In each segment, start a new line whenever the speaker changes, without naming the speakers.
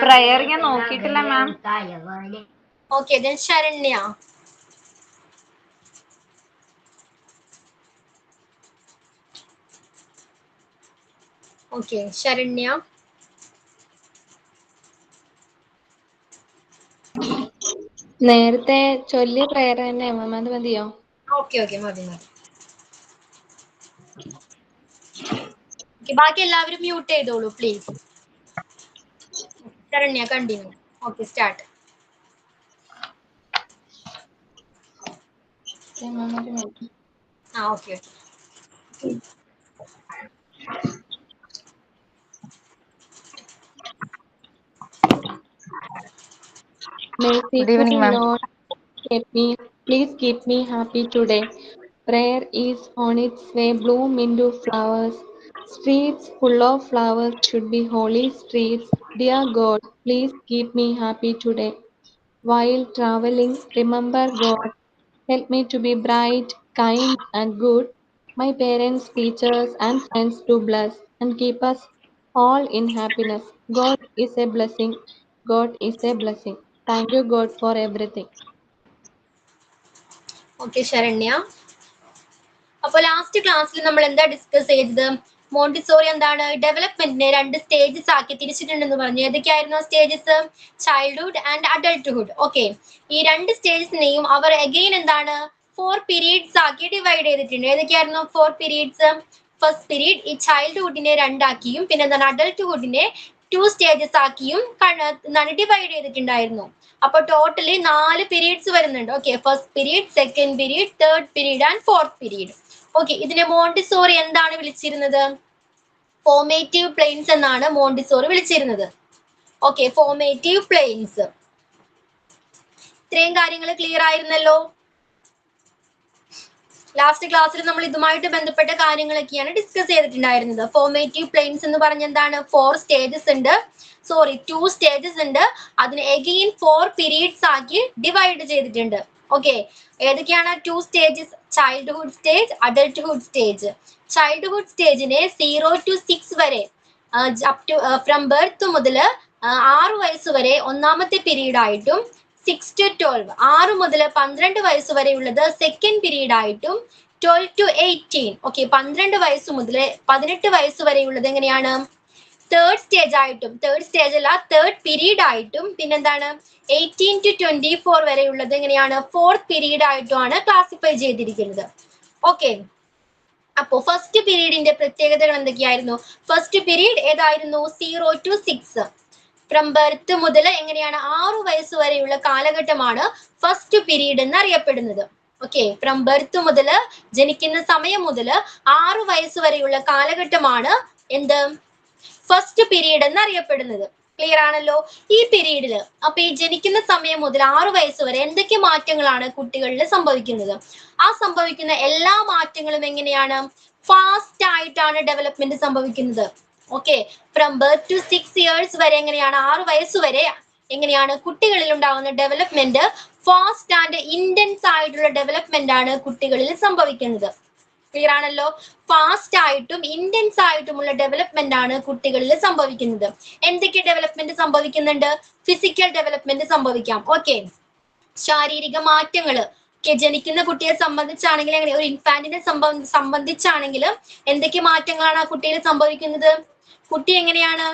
Prayer ഞാൻ നോക്കിയിട്ടില്ല മാം.
Okay, then Sharanya. Okay, Sharanya.
നേരത്തെ ചൊല്ലിയ പ്രയർ തന്നെ മാം, അത് മതിയോ?
Okay, okay, മതി. Okay, ബാക്കി എല്ലാവരും മ്യൂട്ട് ചെയ്തോളൂ please. Sharanya, continue. Okay, start. Okay, okay.
Good evening, ma'am.
Lord, please keep me happy today. Prayer is on its way, bloom into flowers. Streets full of flowers should be holy streets. Dear God, please keep me happy today. While traveling, remember God. Help me to be bright, kind, and good. My parents, teachers, and friends to bless and keep us all in happiness. God is a blessing. God is a blessing. Thank you, God, for everything.
Okay, Sharanya. അപ്പോൾ last ക്ലാസ്സിൽ നമ്മൾ എന്താ discuss ചെയ്തത്? Montessori എന്താണ് ഡെവലപ്മെന്റിനെ 2 stages ആക്കി തിരിച്ചിട്ടുണ്ടെന്ന് പറഞ്ഞു. ഏതൊക്കെയായിരുന്നു stages? Childhood and adulthood. Okay, ഈ 2 സ്റ്റേജസിനെയും അവർ അഗെയിൻ എന്താണ് 4 പീരീഡ്സ് ആക്കി ഡിവൈഡ് ചെയ്തിട്ടുണ്ട്. ഏതൊക്കെയായിരുന്നു 4 പീരീഡ്സ്? ഫസ്റ്റ് പീരീഡ് ഈ ചൈൽഡ്ഹുഡിനെ 2 ആക്കിയും പിന്നെ എന്താണ് അഡൾട്ട്ഹുഡിനെ 2 സ്റ്റേജസ് ആക്കിയും എന്താണ് ഡിവൈഡ് ചെയ്തിട്ടുണ്ടായിരുന്നു. അപ്പൊ ടോട്ടലി 4 പീരീഡ്സ് വരുന്നുണ്ട്. Okay, first period, second period, third period and fourth period. Okay, ഇതിനെ മോണ്ടിസോറി എന്താണ് വിളിച്ചിരുന്നത്? ഫോർമേറ്റീവ് പ്ലെയിൻസ് എന്നാണ് മോണ്ടിസോറി വിളിച്ചിരുന്നത്. Okay, formative planes. ഇത്രയും കാര്യങ്ങൾ ക്ലിയർ ആയിരുന്നല്ലോ. ലാസ്റ്റ് ക്ലാസ്സിൽ നമ്മൾ ഇതുമായിട്ട് ബന്ധപ്പെട്ട കാര്യങ്ങളൊക്കെയാണ് ഡിസ്കസ് ചെയ്തിട്ടുണ്ടായിരുന്നത്. ഫോർമേറ്റീവ് പ്ലെയിൻസ് എന്ന് പറഞ്ഞ എന്താണ് 2 സ്റ്റേജസ് ഉണ്ട്. അതിന് എഗെയിൻ 4 പീരീഡ്സ് ആക്കി ഡിവൈഡ് ചെയ്തിട്ടുണ്ട്. ഓക്കെ, ഏതൊക്കെയാണ് 2 stages? Childhood stage, adulthood stage. Childhood സ്റ്റേജിനെ 0 to 6 വരെ ഫ്രം ബർത്ത് മുതൽ 6 വയസ്സ് വരെ ഒന്നാമത്തെ പീരീഡ് ആയിട്ടും 6 to 12 6 മുതൽ 12 വയസ്സ് വരെയുള്ളത് സെക്കൻഡ് പീരീഡ് ആയിട്ടും 12 to 18 ഓക്കെ 12 വയസ്സ് മുതൽ 18 വയസ്സ് വരെയുള്ളത് എങ്ങനെയാണ് തേർഡ് സ്റ്റേജ് ആയിട്ടും തേർഡ് പീരീഡ് ആയിട്ടും പിന്നെന്താണ് 18 to 24 വരെയുള്ളത് എങ്ങനെയാണ് ഫോർത്ത് പീരീഡ് ആയിട്ടുമാണ് ക്ലാസിഫൈ ചെയ്തിരിക്കുന്നത്. ഓക്കെ, അപ്പോ ഫസ്റ്റ് പീരീഡിന്റെ പ്രത്യേകതകൾ എന്തൊക്കെയായിരുന്നു? ഫസ്റ്റ് പീരീഡ് ഏതായിരുന്നു? 0 to 6 ഫ്രം ബർത്ത് മുതൽ എങ്ങനെയാണ് 6 വയസ്സ് വരെയുള്ള കാലഘട്ടമാണ് ഫസ്റ്റ് പീരീഡ് എന്ന് അറിയപ്പെടുന്നത്. ഓക്കെ, ഫ്രം ബർത്ത് മുതൽ ജനിക്കുന്ന സമയം മുതൽ 6 വയസ്സ് വരെയുള്ള കാലഘട്ടമാണ് എന്ത് ഫസ്റ്റ് പീരീഡ് എന്ന് അറിയപ്പെടുന്നത്. ക്ലിയർ ആണല്ലോ? ഈ പീരീഡില് അപ്പൊ ഈ ജനിക്കുന്ന സമയം മുതൽ 6 വയസ്സ് വരെ എന്തൊക്കെ മാറ്റങ്ങളാണ് കുട്ടികളിൽ സംഭവിക്കുന്നത്? ആ സംഭവിക്കുന്ന എല്ലാ മാറ്റങ്ങളും എങ്ങനെയാണ് ഫാസ്റ്റ് ആയിട്ടാണ് ഡെവലപ്മെന്റ് സംഭവിക്കുന്നത്. Okay, from birth to 6 years വരെ എങ്ങനെയാണ് 6 വയസ്സ് വരെ എങ്ങനെയാണ് കുട്ടികളിൽ ഉണ്ടാകുന്ന ഡെവലപ്മെന്റ് ഫാസ്റ്റ് ആൻഡ് ഇന്റൻസ് ആയിട്ടുള്ള ഡെവലപ്മെന്റ് ആണ് കുട്ടികളിൽ സംഭവിക്കുന്നത്. ക്ലിയർ ആണല്ലോ? ഫാസ്റ്റ് ആയിട്ടും ഇന്റൻസ് ആയിട്ടുമുള്ള ഡെവലപ്മെന്റ് ആണ് കുട്ടികളിൽ സംഭവിക്കുന്നത്. എന്തൊക്കെ ഡെവലപ്മെന്റ് സംഭവിക്കുന്നുണ്ട്? ഫിസിക്കൽ ഡെവലപ്മെന്റ് സംഭവിക്കാം. ഓക്കെ, ശാരീരിക മാറ്റങ്ങള് ജനിക്കുന്ന കുട്ടിയെ സംബന്ധിച്ചാണെങ്കിൽ എങ്ങനെ ഒരു ഇൻഫാന്റിനെ സംബന്ധിച്ചാണെങ്കിൽ എന്തൊക്കെ മാറ്റങ്ങളാണ് ആ കുട്ടിയിൽ സംഭവിക്കുന്നത്? കുട്ടി എങ്ങനെയാണ്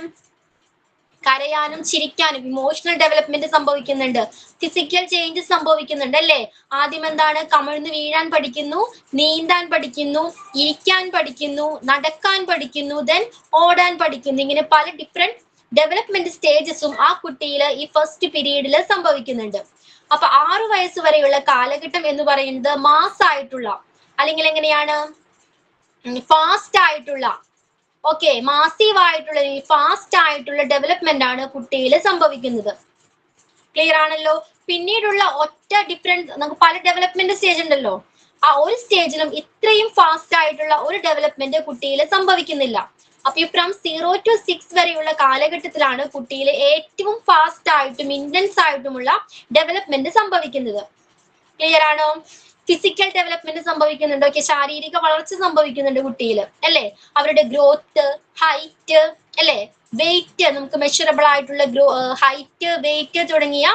കരയാനും ചിരിക്കാനും ഇമോഷണൽ ഡെവലപ്മെന്റ് സംഭവിക്കുന്നുണ്ട്. ഫിസിക്കൽ ചേഞ്ചസ് സംഭവിക്കുന്നുണ്ട് അല്ലേ? ആദ്യം എന്താണ് കമിഴ്ന്ന് വീഴാൻ പഠിക്കുന്നു, നീന്താൻ പഠിക്കുന്നു, ഇരിക്കാൻ പഠിക്കുന്നു, നടക്കാൻ പഠിക്കുന്നു, ദെൻ ഓടാൻ പഠിക്കുന്നു. ഇങ്ങനെ പല ഡിഫറെന്റ് ഡെവലപ്മെന്റ് സ്റ്റേജസും ആ കുട്ടിയിൽ ഈ ഫസ്റ്റ് പീരീഡിൽ സംഭവിക്കുന്നുണ്ട്. അപ്പൊ 6 വയസ്സ് വരെയുള്ള കാലഘട്ടം എന്ന് പറയുന്നത് മാസ് ആയിട്ടുള്ള അല്ലെങ്കിൽ എങ്ങനെയാണ് ഫാസ്റ്റ് ആയിട്ടുള്ള ഓക്കെ മാസീവ് ആയിട്ടുള്ള ഫാസ്റ്റ് ആയിട്ടുള്ള ഡെവലപ്മെന്റ് ആണ് കുട്ടിയിൽ സംഭവിക്കുന്നത്. ക്ലിയർ ആണല്ലോ? പിന്നീടുള്ള ഒറ്റ ഡിഫറെന്റ് നമുക്ക് പല ഡെവലപ്മെന്റ് സ്റ്റേജ് ഉണ്ടല്ലോ, ആ ഒരു സ്റ്റേജിലും ഇത്രയും ഫാസ്റ്റ് ആയിട്ടുള്ള ഒരു ഡെവലപ്മെന്റ് കുട്ടിയിൽ സംഭവിക്കുന്നില്ല. അപ്പൊ ഈ ഫ്രം 0 to 6 വരെയുള്ള കാലഘട്ടത്തിലാണ് കുട്ടിയിൽ ഏറ്റവും ഫാസ്റ്റ് ആയിട്ടും ഇന്റൻസ് ആയിട്ടുമുള്ള ഡെവലപ്മെന്റ് സംഭവിക്കുന്നത്. ക്ലിയർ ആണോ? ഫിസിക്കൽ ഡെവലപ്മെന്റ് സംഭവിക്കുന്നുണ്ട്. ഓക്കെ, ശാരീരിക വളർച്ച സംഭവിക്കുന്നുണ്ട് കുട്ടിയിൽ അല്ലെ. അവരുടെ ഗ്രോത്ത്, ഹൈറ്റ് അല്ലെ, വെയിറ്റ്, നമുക്ക് മെഷറബിൾ ആയിട്ടുള്ള ഹൈറ്റ്, വെയിറ്റ് തുടങ്ങിയ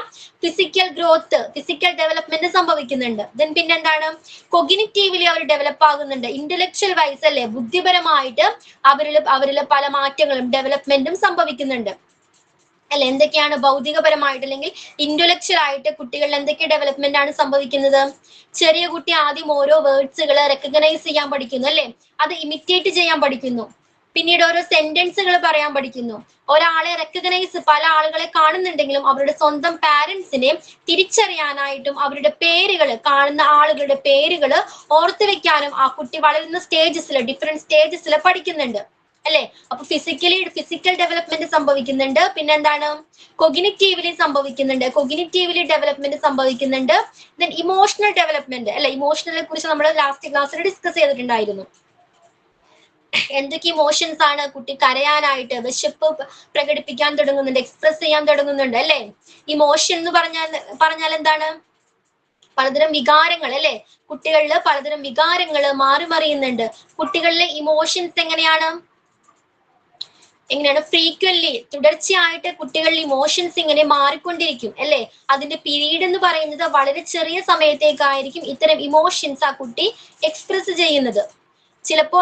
ഫിസിക്കൽ ഗ്രോത്ത്, ഫിസിക്കൽ ഡെവലപ്മെന്റ് സംഭവിക്കുന്നുണ്ട്. ദെൻ പിന്നെന്താണ്, കൊഗ്നിറ്റീവ്ലി അവർ ഡെവലപ്പ് ആകുന്നുണ്ട്. ഇന്റലക്ച്വൽ വൈസ് അല്ലെ, ബുദ്ധിപരമായിട്ട് അവരിൽ പല മാറ്റങ്ങളും ഡെവലപ്മെന്റും സംഭവിക്കുന്നുണ്ട് അല്ലെ. എന്തൊക്കെയാണ് ഭൗതികപരമായിട്ട് അല്ലെങ്കിൽ ഇന്റലക്ച്വൽ ആയിട്ട് കുട്ടികളിൽ എന്തൊക്കെ ഡെവലപ്മെന്റ് ആണ് സംഭവിക്കുന്നത്? ചെറിയ കുട്ടി ആദ്യം ഓരോ വേർഡ്സുകൾ റെക്കഗ്നൈസ് ചെയ്യാൻ പഠിക്കുന്നു അല്ലെ, അത് ഇമിറ്റേറ്റ് ചെയ്യാൻ പഠിക്കുന്നു. പിന്നീട് ഓരോ സെന്റൻസുകൾ പറയാൻ പഠിക്കുന്നു. ഒരാളെ റെക്കഗ്നൈസ്, പല ആളുകളെ കാണുന്നുണ്ടെങ്കിലും അവരുടെ സ്വന്തം പാരന്റ്സിനെ തിരിച്ചറിയാനായിട്ടും അവരുടെ പേരുകൾ, കാണുന്ന ആളുകളുടെ പേരുകൾ ഓർത്തു വെക്കാനും ആ കുട്ടി വളരുന്ന സ്റ്റേജസിൽ, ഡിഫറെന്റ് സ്റ്റേജസിൽ പഠിക്കുന്നുണ്ട് അല്ലെ. അപ്പൊ ഫിസിക്കൽ ഡെവലപ്മെന്റ് സംഭവിക്കുന്നുണ്ട്. പിന്നെന്താണ്, കൊഗ്നിറ്റീവ്ലി സംഭവിക്കുന്നുണ്ട്, കൊഗ്നിറ്റീവ്ലി ഡെവലപ്മെന്റ് സംഭവിക്കുന്നുണ്ട്. ദെൻ ഇമോഷണൽ ഡെവലപ്മെന്റ് അല്ലെ, ഇമോഷണലിനെ കുറിച്ച് നമ്മൾ ലാസ്റ്റ് ക്ലാസ്സിൽ ഡിസ്കസ് ചെയ്തിട്ടുണ്ടായിരുന്നു. എന്തൊക്കെ ഇമോഷൻസ് ആണ്? കുട്ടി കരയാനായിട്ട്, വിശപ്പ് പ്രകടിപ്പിക്കാൻ തുടങ്ങുന്നുണ്ട്, എക്സ്പ്രസ് ചെയ്യാൻ തുടങ്ങുന്നുണ്ട് അല്ലെ. ഇമോഷൻ എന്ന് പറഞ്ഞാൽ എന്താണ്? പലതരം വികാരങ്ങൾ അല്ലെ. കുട്ടികളിൽ പലതരം വികാരങ്ങൾ മാറിമറിയുന്നുണ്ട്. കുട്ടികളിലെ ഇമോഷൻസ് എങ്ങനെയാണ്? ഫ്രീക്വന്റ്ലി, തുടർച്ചയായിട്ട് കുട്ടികളിൽ ഇമോഷൻസ് ഇങ്ങനെ മാറിക്കൊണ്ടിരിക്കും അല്ലെ. അതിന്റെ പീരീഡ് എന്ന് പറയുന്നത് വളരെ ചെറിയ സമയത്തേക്കായിരിക്കും ഇത്തരം ഇമോഷൻസ് ആ കുട്ടി എക്സ്പ്രസ് ചെയ്യുന്നത്. ചിലപ്പോ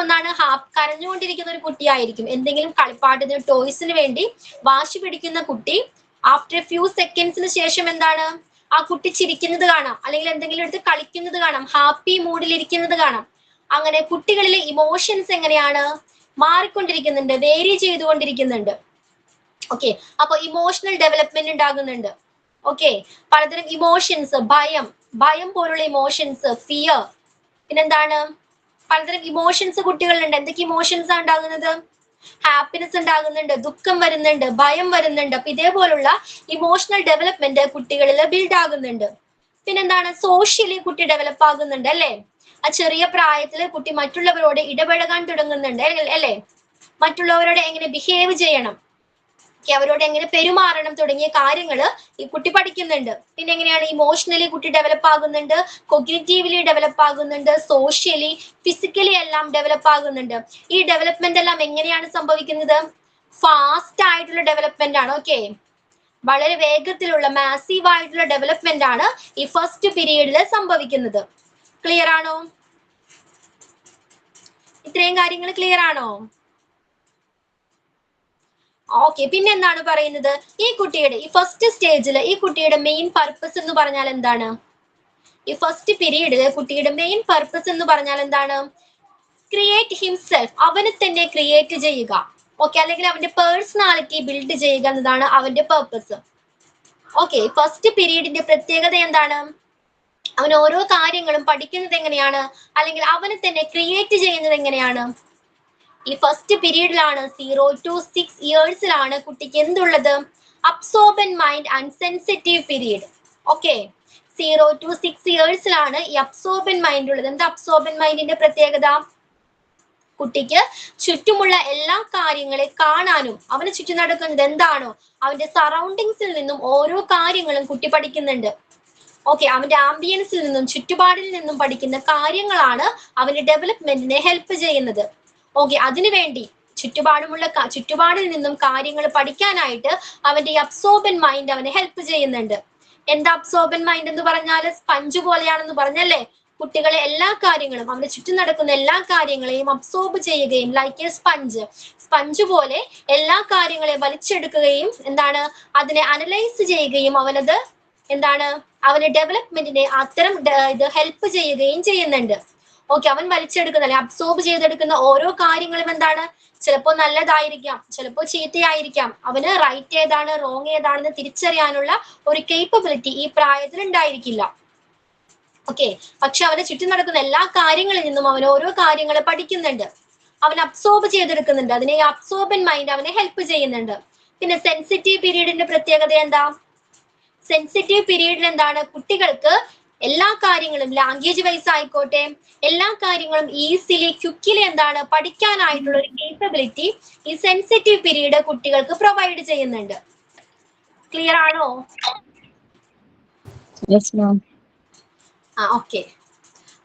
കരഞ്ഞുകൊണ്ടിരിക്കുന്ന ഒരു കുട്ടിയായിരിക്കും. എന്തെങ്കിലും കളിപ്പാട്ടത്തിന്, ടോയ്സിന് വേണ്ടി വാശി പിടിക്കുന്ന കുട്ടി ആഫ്റ്റർ ഫ്യൂ സെക്കൻഡ്സിന് ശേഷം എന്താണ്, ആ കുട്ടി ചിരിക്കുന്നത് കാണാം, അല്ലെങ്കിൽ എന്തെങ്കിലും എടുത്ത് കളിക്കുന്നത് കാണാം, ഹാപ്പി മൂഡിൽ ഇരിക്കുന്നത് കാണാം. അങ്ങനെ കുട്ടികളിലെ ഇമോഷൻസ് എങ്ങനെയാണ്? മാറിക്കൊണ്ടിരിക്കുന്നുണ്ട്, വേരി ചെയ്തുകൊണ്ടിരിക്കുന്നുണ്ട്. ഓക്കെ, അപ്പൊ ഇമോഷണൽ ഡെവലപ്മെന്റ് ഉണ്ടാകുന്നുണ്ട്. ഓക്കെ, പലതരം ഇമോഷൻസ്, ഭയം പോലുള്ള ഇമോഷൻസ്, ഫിയർ, പിന്നെന്താണ്, പലതരം ഇമോഷൻസ് കുട്ടികളിലുണ്ട്. എന്തൊക്കെ ഇമോഷൻസ് ആണ് ഉണ്ടാകുന്നത്? ഹാപ്പിനെസ് ഉണ്ടാകുന്നുണ്ട്, ദുഃഖം വരുന്നുണ്ട്, ഭയം വരുന്നുണ്ട്. അപ്പൊ ഇതേപോലുള്ള ഇമോഷണൽ ഡെവലപ്മെന്റ് കുട്ടികളിൽ ബിൽഡ് ആകുന്നുണ്ട്. പിന്നെന്താണ്, സോഷ്യലി കുട്ടി ഡെവലപ്പ് ആകുന്നുണ്ട് അല്ലെ. ആ ചെറിയ പ്രായത്തിൽ കുട്ടി മറ്റുള്ളവരോട് ഇടപഴകാൻ തുടങ്ങുന്നുണ്ട് അല്ലെ. മറ്റുള്ളവരോട് എങ്ങനെ ബിഹേവ് ചെയ്യണം, അവരോട് എങ്ങനെ പെരുമാറണം തുടങ്ങിയ കാര്യങ്ങൾ ഈ കുട്ടി പഠിക്കുന്നുണ്ട്. പിന്നെ എങ്ങനെയാണ് ഇമോഷണലി കുട്ടി ഡെവലപ്പ് ആകുന്നുണ്ട്, കൊഗ്നിറ്റീവ്ലി ഡെവലപ്പ് ആകുന്നുണ്ട്, സോഷ്യലി, ഫിസിക്കലി എല്ലാം ഡെവലപ്പ് ആകുന്നുണ്ട്. ഈ ഡെവലപ്മെന്റ് എല്ലാം എങ്ങനെയാണ് സംഭവിക്കുന്നത്? ഫാസ്റ്റ് ആയിട്ടുള്ള ഡെവലപ്മെന്റ് ആണ്. ഓക്കെ, വളരെ വേഗത്തിലുള്ള മാസീവ് ആയിട്ടുള്ള ഡെവലപ്മെന്റ് ആണ് ഈ ഫസ്റ്റ് പീരീഡിൽ സംഭവിക്കുന്നത്. ക്ലിയർ ആണോ? ഇത്രയും കാര്യങ്ങൾ ക്ലിയർ ആണോ? ഓക്കെ, പിന്നെ എന്താണ് പറയുന്നത്? ഈ കുട്ടിയുടെ ഈ ഫസ്റ്റ് സ്റ്റേജിൽ ഈ കുട്ടിയുടെ മെയിൻ പർപ്പസ് എന്ന് പറഞ്ഞാൽ എന്താണ്? ഈ ഫസ്റ്റ് പീരീഡിൽ കുട്ടിയുടെ മെയിൻ പർപ്പസ് എന്ന് പറഞ്ഞാൽ എന്താണ്? ക്രിയേറ്റ് ഹിംസെൽഫ്, അവനെ തന്നെ ക്രിയേറ്റ് ചെയ്യുക. ഓക്കെ, അല്ലെങ്കിൽ അവന്റെ പേഴ്സണാലിറ്റി ബിൽഡ് ചെയ്യുക എന്നതാണ് അവന്റെ പർപ്പസ്. ഓക്കെ, ഫസ്റ്റ് പീരീഡിന്റെ പ്രത്യേകത എന്താണ്? അവൻ ഓരോ കാര്യങ്ങളും പഠിക്കുന്നത് എങ്ങനെയാണ്, അല്ലെങ്കിൽ അവനെ തന്നെ ക്രിയേറ്റ് ചെയ്യുന്നത് എങ്ങനെയാണ്? ഈ ഫസ്റ്റ് പീരീഡിലാണ്, 0 to 6 ഇയേഴ്സിലാണ് കുട്ടിക്ക് എന്തുള്ളത്? Absorbent mind and sensitive period. Okay, 0 to 6 ഇയേഴ്സിലാണ് ഈ അബ്സോർബൻ മൈൻഡ് ഉള്ളത്. എന്താ അബ്സോർബൻ മൈൻഡിന്റെ പ്രത്യേകത? കുട്ടിക്ക് ചുറ്റുമുള്ള എല്ലാ കാര്യങ്ങളെ കാണാനും, അവന് ചുറ്റും നടക്കുന്നത് എന്താണോ അവന്റെ സറൗണ്ടിങ്സിൽ നിന്നും ഓരോ കാര്യങ്ങളും കുട്ടി പഠിക്കുന്നുണ്ട്. ഓക്കെ, അവന്റെ ആംബിയൻസിൽ നിന്നും ചുറ്റുപാടിൽ നിന്നും പഠിക്കുന്ന കാര്യങ്ങളാണ് അവന്റെ ഡെവലപ്മെന്റിനെ ഹെൽപ്പ് ചെയ്യുന്നത്. ഓക്കെ, അതിനുവേണ്ടി ചുറ്റുപാടിൽ നിന്നും കാര്യങ്ങൾ പഠിക്കാനായിട്ട് അവന്റെ ഈ അബ്സോർബൻ മൈൻഡ് അവനെ ഹെൽപ്പ് ചെയ്യുന്നുണ്ട്. എന്താ അബ്സോർബൻ മൈൻഡ് എന്ന് പറഞ്ഞാൽ? സ്പഞ്ച് പോലെയാണെന്ന് പറഞ്ഞല്ലേ. കുട്ടികളെ എല്ലാ കാര്യങ്ങളും, അവന്റെ ചുറ്റും നടക്കുന്ന എല്ലാ കാര്യങ്ങളെയും അബ്സോർബ് ചെയ്യുകയും, ലൈക്ക് എ സ്പഞ്ച് പോലെ എല്ലാ കാര്യങ്ങളെയും വലിച്ചെടുക്കുകയും എന്താണ്, അതിനെ അനലൈസ് ചെയ്യുകയും അവനത് എന്താണ്, അവന്റെ ഡെവലപ്മെന്റിനെ അത്തരം ഇത് ഹെൽപ്പ് ചെയ്യുകയും ചെയ്യുന്നുണ്ട്. ഓക്കെ, അവൻ വലിച്ചെടുക്കുന്ന അല്ലെ അബ്സോർബ് ചെയ്തെടുക്കുന്ന ഓരോ കാര്യങ്ങളും എന്താണ്, ചിലപ്പോൾ നല്ലതായിരിക്കാം, ചിലപ്പോൾ ചീത്തയായിരിക്കാം. അവന് റൈറ്റ് ഏതാണ്, റോങ് ഏതാണെന്ന് തിരിച്ചറിയാനുള്ള ഒരു കേപ്പബിലിറ്റി ഈ പ്രായത്തിൽ ഉണ്ടായിരിക്കില്ല. ഓക്കെ, പക്ഷെ അവന് ചുറ്റും നടക്കുന്ന എല്ലാ കാര്യങ്ങളിൽ നിന്നും അവൻ ഓരോ കാര്യങ്ങൾ പഠിക്കുന്നുണ്ട്, അവൻ അബ്സോർബ് ചെയ്തെടുക്കുന്നുണ്ട്. അതിനെ അബ്സോർബൻ മൈൻഡ് അവനെ ഹെൽപ്പ് ചെയ്യുന്നുണ്ട്. പിന്നെ സെൻസിറ്റീവ് പീരീഡിന്റെ പ്രത്യേകത എന്താ? സെൻസിറ്റീവ് പീരീഡിൽ എന്താണ്, കുട്ടികൾക്ക് എല്ലാ കാര്യങ്ങളും ലാംഗ്വേജ് വൈസ് ആയിക്കോട്ടെ, എല്ലാ കാര്യങ്ങളും ഈസിലി ക്വിക്കിലി എന്താണ് പഠിക്കാനായിട്ടുള്ള ഒരു കേപ്പബിലിറ്റി ഈ സെൻസിറ്റീവ് പീരീഡ് കുട്ടികൾക്ക് പ്രൊവൈഡ് ചെയ്യുന്നുണ്ട്. ക്ലിയർ ആണോ?
Yes ma'am.
ഓക്കെ,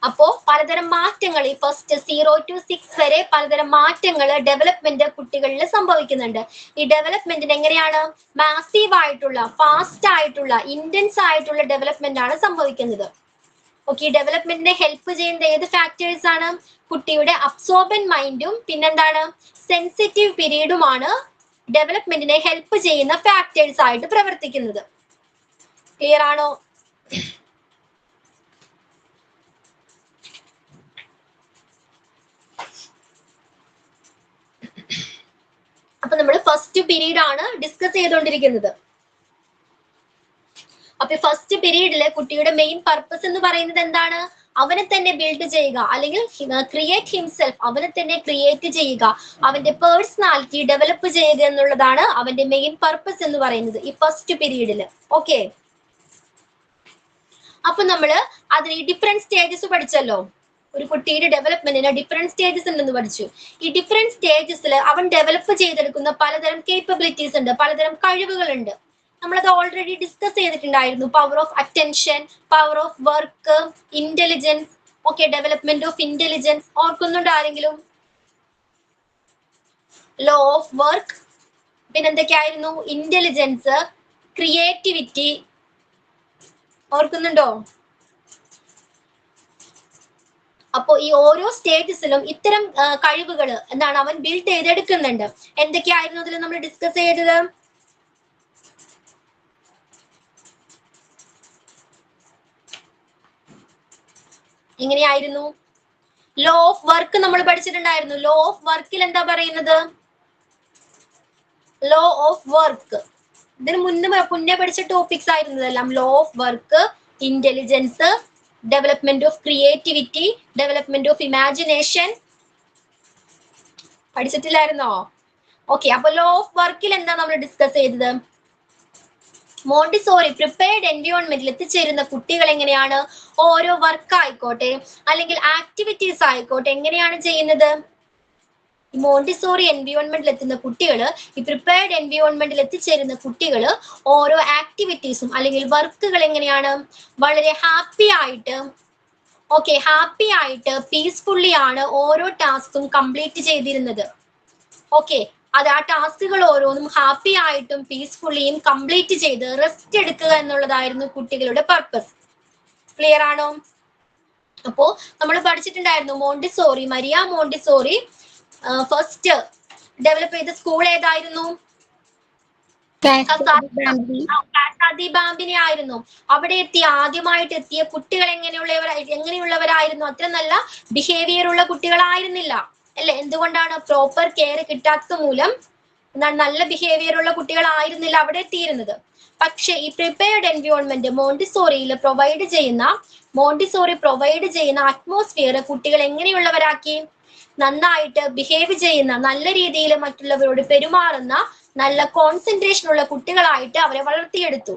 അപ്പോ പലതരം മാറ്റങ്ങൾ ഈ ഫസ്റ്റ് 0 to 6 വരെ പലതരം മാറ്റങ്ങൾ ഡെവലപ്മെന്റ് കുട്ടികളിൽ സംഭവിക്കുന്നുണ്ട്. ഈ ഡെവലപ്മെന്റിന് എങ്ങനെയാണ് മാസീവ് ആയിട്ടുള്ള, ഫാസ്റ്റ് ആയിട്ടുള്ള, ഇന്റൻസ് ആയിട്ടുള്ള ഡെവലപ്മെന്റ് ആണ് സംഭവിക്കുന്നത്. ഓക്കെ, ഡെവലപ്മെന്റിനെ ഹെൽപ്പ് ചെയ്യുന്ന ഏത് ഫാക്ടേഴ്സ് ആണ്? കുട്ടിയുടെ അബ്സോർബൻ മൈൻഡും പിന്നെന്താണ് സെൻസിറ്റീവ് പീരീഡുമാണ് ഡെവലപ്മെന്റിനെ ഹെൽപ്പ് ചെയ്യുന്ന ഫാക്ടേഴ്സ് ആയിട്ട് പ്രവർത്തിക്കുന്നത്. ക്ലിയർ ആണോ? അപ്പൊ നമ്മൾ ഫസ്റ്റ് പീരീഡ് ആണ് ഡിസ്കസ് ചെയ്തുകൊണ്ടിരിക്കുന്നത്. അപ്പൊ ഫസ്റ്റ് പീരീഡില് കുട്ടിയുടെ മെയിൻ പർപ്പസ് എന്ന് പറയുന്നത് എന്താണ്? അവനെ തന്നെ ബിൽഡ് ചെയ്യുക, അല്ലെങ്കിൽ ക്രിയേറ്റ് ഹിംസെൽഫ്, അവനെ തന്നെ ക്രിയേറ്റ് ചെയ്യുക, അവന്റെ പേഴ്സണാലിറ്റി ഡെവലപ്പ് ചെയ്യുക എന്നുള്ളതാണ് അവന്റെ മെയിൻ പർപ്പസ് എന്ന് പറയുന്നത് ഈ ഫസ്റ്റ് പീരീഡില്. ഓക്കെ, അപ്പൊ നമ്മള് അതിൽ ഡിഫറെന്റ് സ്റ്റേജസ് പഠിച്ചല്ലോ. ഒരു കുട്ടിയുടെ ഡെവലപ്മെന്റിന് ഡിഫറെന്റ് സ്റ്റേജസ് ഉണ്ടെന്ന് പഠിച്ചു. ഈ ഡിഫറെന്റ് സ്റ്റേജസിൽ അവൻ ഡെവലപ്പ് ചെയ്തെടുക്കുന്ന പലതരം കേപ്പബിലിറ്റീസ് ഉണ്ട്, പലതരം കഴിവുകളുണ്ട്. നമ്മളത് ഓൾറെഡി ഡിസ്കസ് ചെയ്തിട്ടുണ്ടായിരുന്നു. Power of attention, power of work, intelligence. Okay, development of intelligence ഓർക്കുന്നുണ്ട് ആരെങ്കിലും? ലോ ഓഫ് വർക്ക്, പിന്നെന്തൊക്കെയായിരുന്നു? Intelligence, creativity. ഓർക്കുന്നുണ്ടോ? അപ്പോ ഈ ഓരോ സ്റ്റേജസിലും ഇത്തരം കഴിവുകൾ എന്താണ് അവൻ ബിൽഡ് ചെയ്തെടുക്കുന്നുണ്ട്. എന്തൊക്കെയായിരുന്നു അതിൽ നമ്മൾ ഡിസ്കസ് ചെയ്തത്? എങ്ങനെയായിരുന്നു? ലോ ഓഫ് വർക്ക് നമ്മൾ പഠിച്ചിട്ടുണ്ടായിരുന്നു. ലോ ഓഫ് വർക്കിൽ എന്താ പറയുന്നത്? ലോ ഓഫ് വർക്ക് ഇതിന് മുന്നേ പഠിച്ച ടോപ്പിക്സ് ആയിരുന്നതെല്ലാം. Law of work, intelligence, development of creativity, development of imagination. പഠിച്ചിട്ടില്ലായിരുന്നോ? ഓക്കെ, അപ്പൊ ലോ ഓഫ് വർക്കിൽ എന്താ നമ്മൾ ഡിസ്കസ് ചെയ്തത്? മോണ്ടിസോറി പ്രിപ്പയർഡ് എൻവയോൺമെന്റിൽ എത്തിച്ചേരുന്ന കുട്ടികൾ എങ്ങനെയാണ് ഓരോ വർക്ക് ആയിക്കോട്ടെ അല്ലെങ്കിൽ ആക്ടിവിറ്റീസ് ആയിക്കോട്ടെ എങ്ങനെയാണ് ചെയ്യുന്നത്? മോണ്ടിസോറി എൻവയോൺമെന്റിൽ എത്തുന്ന കുട്ടികൾ, ഈ പ്രിപ്പയർഡ് എൻവയോൺമെന്റിൽ എത്തിച്ചേരുന്ന കുട്ടികൾ ഓരോ ആക്ടിവിറ്റീസും അല്ലെങ്കിൽ വർക്കുകൾ എങ്ങനെയാണ് വളരെ ഹാപ്പി ആയിട്ട്, ഓക്കെ, ഹാപ്പി ആയിട്ട് പീസ്ഫുള്ളി ആണ് ഓരോ ടാസ്കും കംപ്ലീറ്റ് ചെയ്തിരുന്നത്. ഓക്കെ, അത് ആ ടാസ്കുകൾ ഓരോന്നും ഹാപ്പി ആയിട്ടും പീസ്ഫുള്ളിയും കംപ്ലീറ്റ് ചെയ്ത് റെസ്റ്റ് എടുക്കുക എന്നുള്ളതായിരുന്നു കുട്ടികളുടെ പർപ്പസ്. ക്ലിയർ ആണോ? അപ്പോ നമ്മൾ പഠിച്ചിട്ടുണ്ടായിരുന്നു Montessori, Maria Montessori first develop ചെയ്ത സ്കൂൾ ഏതായിരുന്നു? കാസാദി ബാമ്പിനെ ആയിരുന്നു. അവിടെ ആദ്യമായിട്ട് എത്തിയ കുട്ടികൾ എങ്ങനെയുള്ളവരായിരുന്നു? അത്ര നല്ല ബിഹേവിയർ ഉള്ള കുട്ടികളായിരുന്നില്ല അല്ലെ? എന്തുകൊണ്ടാണ്? പ്രോപ്പർ കെയർ കിട്ടാത്ത മൂലം നല്ല ബിഹേവിയർ ഉള്ള കുട്ടികളായിരുന്നില്ല അവിടെ എത്തിയിരുന്നത്. പക്ഷെ ഈ പ്രിപ്പയർഡ് എൻവയോൺമെന്റ് മോണ്ടിസോറി പ്രൊവൈഡ് ചെയ്യുന്ന അറ്റ്മോസ്ഫിയർ കുട്ടികൾ എങ്ങനെയുള്ളവരാക്കി? നന്നായിട്ട് ബിഹേവ് ചെയ്യുന്ന, നല്ല രീതിയിൽ മറ്റുള്ളവരോട് പെരുമാറുന്ന, നല്ല കോൺസെൻട്രേഷൻ ഉള്ള കുട്ടികളായിട്ട് അവരെ വളർത്തിയെടുത്തു.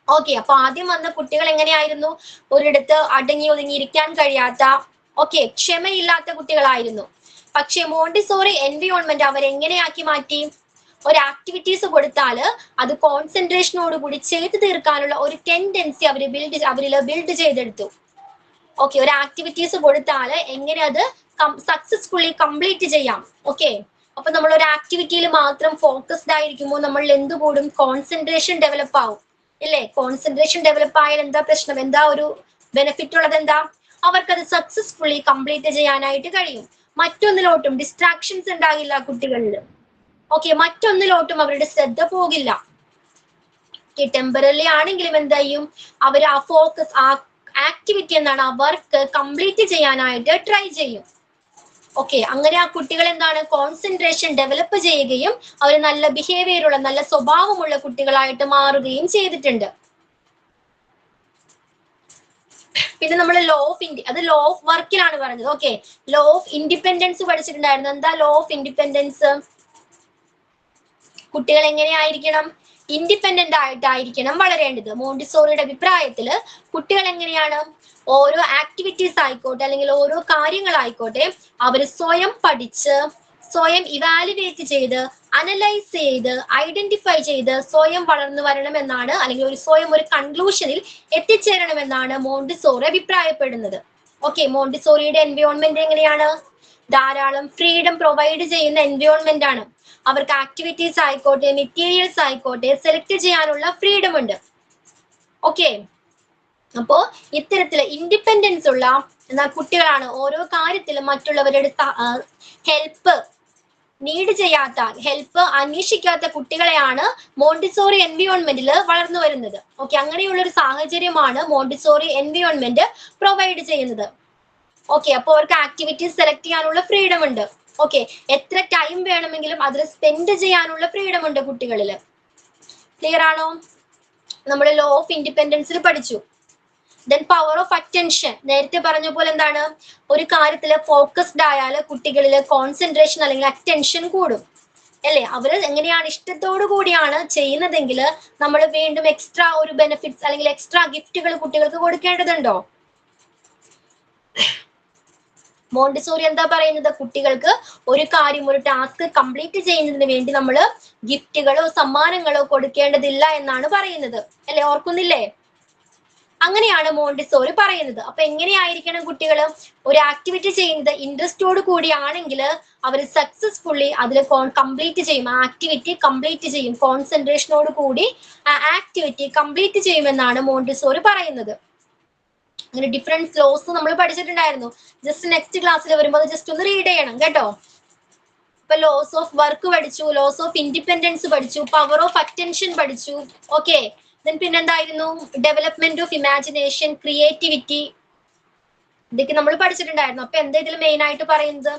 ഓക്കെ, അപ്പൊ ആദ്യം വന്ന കുട്ടികൾ എങ്ങനെയായിരുന്നു? ഒരിടത്ത് അടങ്ങി ഒതുങ്ങിയിരിക്കാൻ കഴിയാത്ത, ഓക്കെ, ക്ഷമയില്ലാത്ത കുട്ടികളായിരുന്നു. പക്ഷെ മോണ്ടിസോറി എൻവയോൺമെന്റ് അവരെങ്ങനെയാക്കി മാറ്റി? ഒരു ആക്ടിവിറ്റീസ് കൊടുത്താൽ അത് കോൺസെൻട്രേഷനോടുകൂടി ചെയ്തു തീർക്കാനുള്ള ഒരു ടെൻഡൻസി അവരിൽ ബിൽഡ് ചെയ്തെടുത്തു. ഓക്കെ, ഒരു ആക്ടിവിറ്റീസ് കൊടുത്താൽ എങ്ങനെ അത് സക്സസ്ഫുള്ളി കംപ്ലീറ്റ് ചെയ്യാം. ഓക്കെ, അപ്പൊ നമ്മൾ ഒരു ആക്ടിവിറ്റിയിൽ മാത്രം ഫോക്കസ്ഡ് ആയിരിക്കുമ്പോൾ നമ്മൾ എന്തുകൂടും? കോൺസെൻട്രേഷൻ ഡെവലപ്പ് ആവും ഇല്ലേ? കോൺസെൻട്രേഷൻ ഡെവലപ്പ് ആയാൽ എന്താ പ്രശ്നം? എന്താ ഒരു ബെനിഫിറ്റ് ഉള്ളത്? എന്താ? അവർക്കത് സക്സസ്ഫുള്ളി കംപ്ലീറ്റ് ചെയ്യാനായിട്ട് കഴിയും. മറ്റൊന്നിലോട്ടും ഡിസ്ട്രാക്ഷൻസ് ഉണ്ടാകില്ല കുട്ടികളിൽ. ഓക്കെ, മറ്റൊന്നിലോട്ടും അവരുടെ ശ്രദ്ധ പോകില്ല. ടെമ്പററി ആണെങ്കിലും എന്താ ചെയ്യും? അവർ ആ ഫോക്കസ്, ആ ആക്ടിവിറ്റി എന്താണ്, ആ വർക്ക് കംപ്ലീറ്റ് ചെയ്യാനായിട്ട് ട്രൈ ചെയ്യും. ഓക്കെ, അങ്ങനെ ആ കുട്ടികൾ എന്താണ് കോൺസെൻട്രേഷൻ ഡെവലപ്പ് ചെയ്യുകയും അവർ നല്ല ബിഹേവിയർ ഉള്ള, നല്ല സ്വഭാവമുള്ള കുട്ടികളായിട്ട് മാറുകയും ചെയ്തിട്ടുണ്ട്. പിന്നെ നമ്മൾ ലോ ഓഫ് വർക്കിലാണ് പറഞ്ഞത്. ഓക്കെ, ലോ ഓഫ് ഇൻഡിപെൻഡൻസ് പഠിച്ചിട്ടുണ്ടായിരുന്നു. എന്താ ലോ ഓഫ് ഇൻഡിപെൻഡൻസ്? കുട്ടികൾ എങ്ങനെയായിരിക്കണം? ഇൻഡിപെൻഡന്റ് ആയിട്ടായിരിക്കണം വളരേണ്ടത്. മോണ്ടിസോറിയുടെ അഭിപ്രായത്തില് കുട്ടികൾ എങ്ങനെയാണ് ഓരോ ആക്ടിവിറ്റീസ് ആയിക്കോട്ടെ അല്ലെങ്കിൽ ഓരോ കാര്യങ്ങളായിക്കോട്ടെ അവർ സ്വയം പഠിച്ച് സ്വയം ഇവാലുവേറ്റ് ചെയ്ത് അനലൈസ് ചെയ്ത് ഐഡന്റിഫൈ ചെയ്ത് സ്വയം വളർന്നു വരണമെന്നാണ്, അല്ലെങ്കിൽ സ്വയം ഒരു കൺക്ലൂഷനിൽ എത്തിച്ചേരണമെന്നാണ് മോണ്ടിസോറി അഭിപ്രായപ്പെടുന്നത്. ഓക്കെ, മോണ്ടിസോറിയുടെ എൻവയോൺമെന്റ് എങ്ങനെയാണ്? ധാരാളം ഫ്രീഡം പ്രൊവൈഡ് ചെയ്യുന്ന എൻവയോൺമെന്റ് ആണ്. അവർക്ക് ആക്ടിവിറ്റീസ് ആയിക്കോട്ടെ മെറ്റീരിയൽസ് ആയിക്കോട്ടെ സെലക്ട് ചെയ്യാനുള്ള ഫ്രീഡം ഉണ്ട്. ഓക്കെ, അപ്പോ ഇത്തരത്തില് ഇൻഡിപെൻഡൻസ് ഉള്ള കുട്ടികളാണ് ഓരോ കാര്യത്തിലും മറ്റുള്ളവരുടെ ഹെൽപ്പ് നീഡ് ചെയ്യാത്ത, ഹെൽപ്പ് അന്വേഷിക്കാത്ത കുട്ടികളെയാണ് മോണ്ടിസോറി എൻവയോൺമെന്റിൽ വളർന്നു വരുന്നത്. ഓക്കെ, അങ്ങനെയുള്ള ഒരു സാഹചര്യമാണ് മോണ്ടിസോറി എൻവയോൺമെന്റ് പ്രൊവൈഡ് ചെയ്യുന്നത്. ഓക്കെ, അപ്പോൾ അവർക്ക് ആക്ടിവിറ്റീസ് സെലക്ട് ചെയ്യാനുള്ള ഫ്രീഡം ഉണ്ട്. ഓക്കെ, എത്ര ടൈം വേണമെങ്കിലും അതിൽ സ്പെൻഡ് ചെയ്യാനുള്ള ഫ്രീഡം ഉണ്ട് കുട്ടികളിൽ. ക്ലിയർ ആണോ? നമ്മൾ ലോ ഓഫ് ഇൻഡിപെൻഡൻസിൽ പഠിച്ചു. ദെൻ പവർ ഓഫ് അറ്റൻഷൻ, നേരത്തെ പറഞ്ഞ പോലെ എന്താണ്, ഒരു കാര്യത്തിൽ ഫോക്കസ്ഡ് ആയാൽ കുട്ടികളിൽ കോൺസെൻട്രേഷൻ അല്ലെങ്കിൽ അറ്റൻഷൻ കൂടും അല്ലേ? അവര് എങ്ങനെയാണ് ഇഷ്ടത്തോടു കൂടിയാണ് ചെയ്യുന്നതെങ്കിൽ നമ്മൾ വീണ്ടും എക്സ്ട്രാ ഒരു ബെനിഫിറ്റ്സ് അല്ലെങ്കിൽ എക്സ്ട്രാ ഗിഫ്റ്റുകൾ കുട്ടികൾക്ക് കൊടുക്കേണ്ടതുണ്ടോ? മോണ്ടിസോറി എന്താ പറയുന്നത്? കുട്ടികൾക്ക് ഒരു കാര്യം, ഒരു ടാസ്ക് കംപ്ലീറ്റ് ചെയ്യുന്നതിന് വേണ്ടി നമ്മൾ ഗിഫ്റ്റുകളോ സമ്മാനങ്ങളോ കൊടുക്കേണ്ടതില്ല എന്നാണ് പറയുന്നത് അല്ലെ? ഓർക്കുന്നില്ലേ? അങ്ങനെയാണ് മോണ്ടിസോറി പറയുന്നത്. അപ്പൊ എങ്ങനെയായിരിക്കണം കുട്ടികൾ ഒരു ആക്ടിവിറ്റി ചെയ്യുന്നത്? ഇൻട്രസ്റ്റോട് കൂടിയാണെങ്കിൽ അവർ സക്സസ്ഫുള്ളി അതിൽ കംപ്ലീറ്റ് ചെയ്യും, ആക്ടിവിറ്റി കംപ്ലീറ്റ് ചെയ്യും, കോൺസെൻട്രേഷനോട് കൂടി ആ ആക്ടിവിറ്റി കംപ്ലീറ്റ് ചെയ്യുമെന്നാണ് മോണ്ടിസോറി പറയുന്നത്. അങ്ങനെ ഡിഫറെന്റ് ലോസ് നമ്മൾ പഠിച്ചിട്ടുണ്ടായിരുന്നു. ജസ്റ്റ് നെക്സ്റ്റ് ക്ലാസ്സിൽ വരുമ്പോൾ ജസ്റ്റ് ഒന്ന് റീഡ് ചെയ്യണം കേട്ടോ. ഇപ്പൊ ലോസ് ഓഫ് വർക്ക് പഠിച്ചു, ലോസ് ഓഫ് ഇൻഡിപെൻഡൻസ് പഠിച്ചു, പവർ ഓഫ് അറ്റൻഷൻ പഠിച്ചു. ഓക്കെ, പിന്നെന്തായിരുന്നു? ഡെവലപ്മെന്റ് ഓഫ് ഇമാജിനേഷൻ, ക്രിയേറ്റിവിറ്റി, ഇതൊക്കെ നമ്മൾ പഠിച്ചിട്ടുണ്ടായിരുന്നു. അപ്പൊ എന്താ ഇതിൽ മെയിൻ ആയിട്ട് പറയുന്നത്?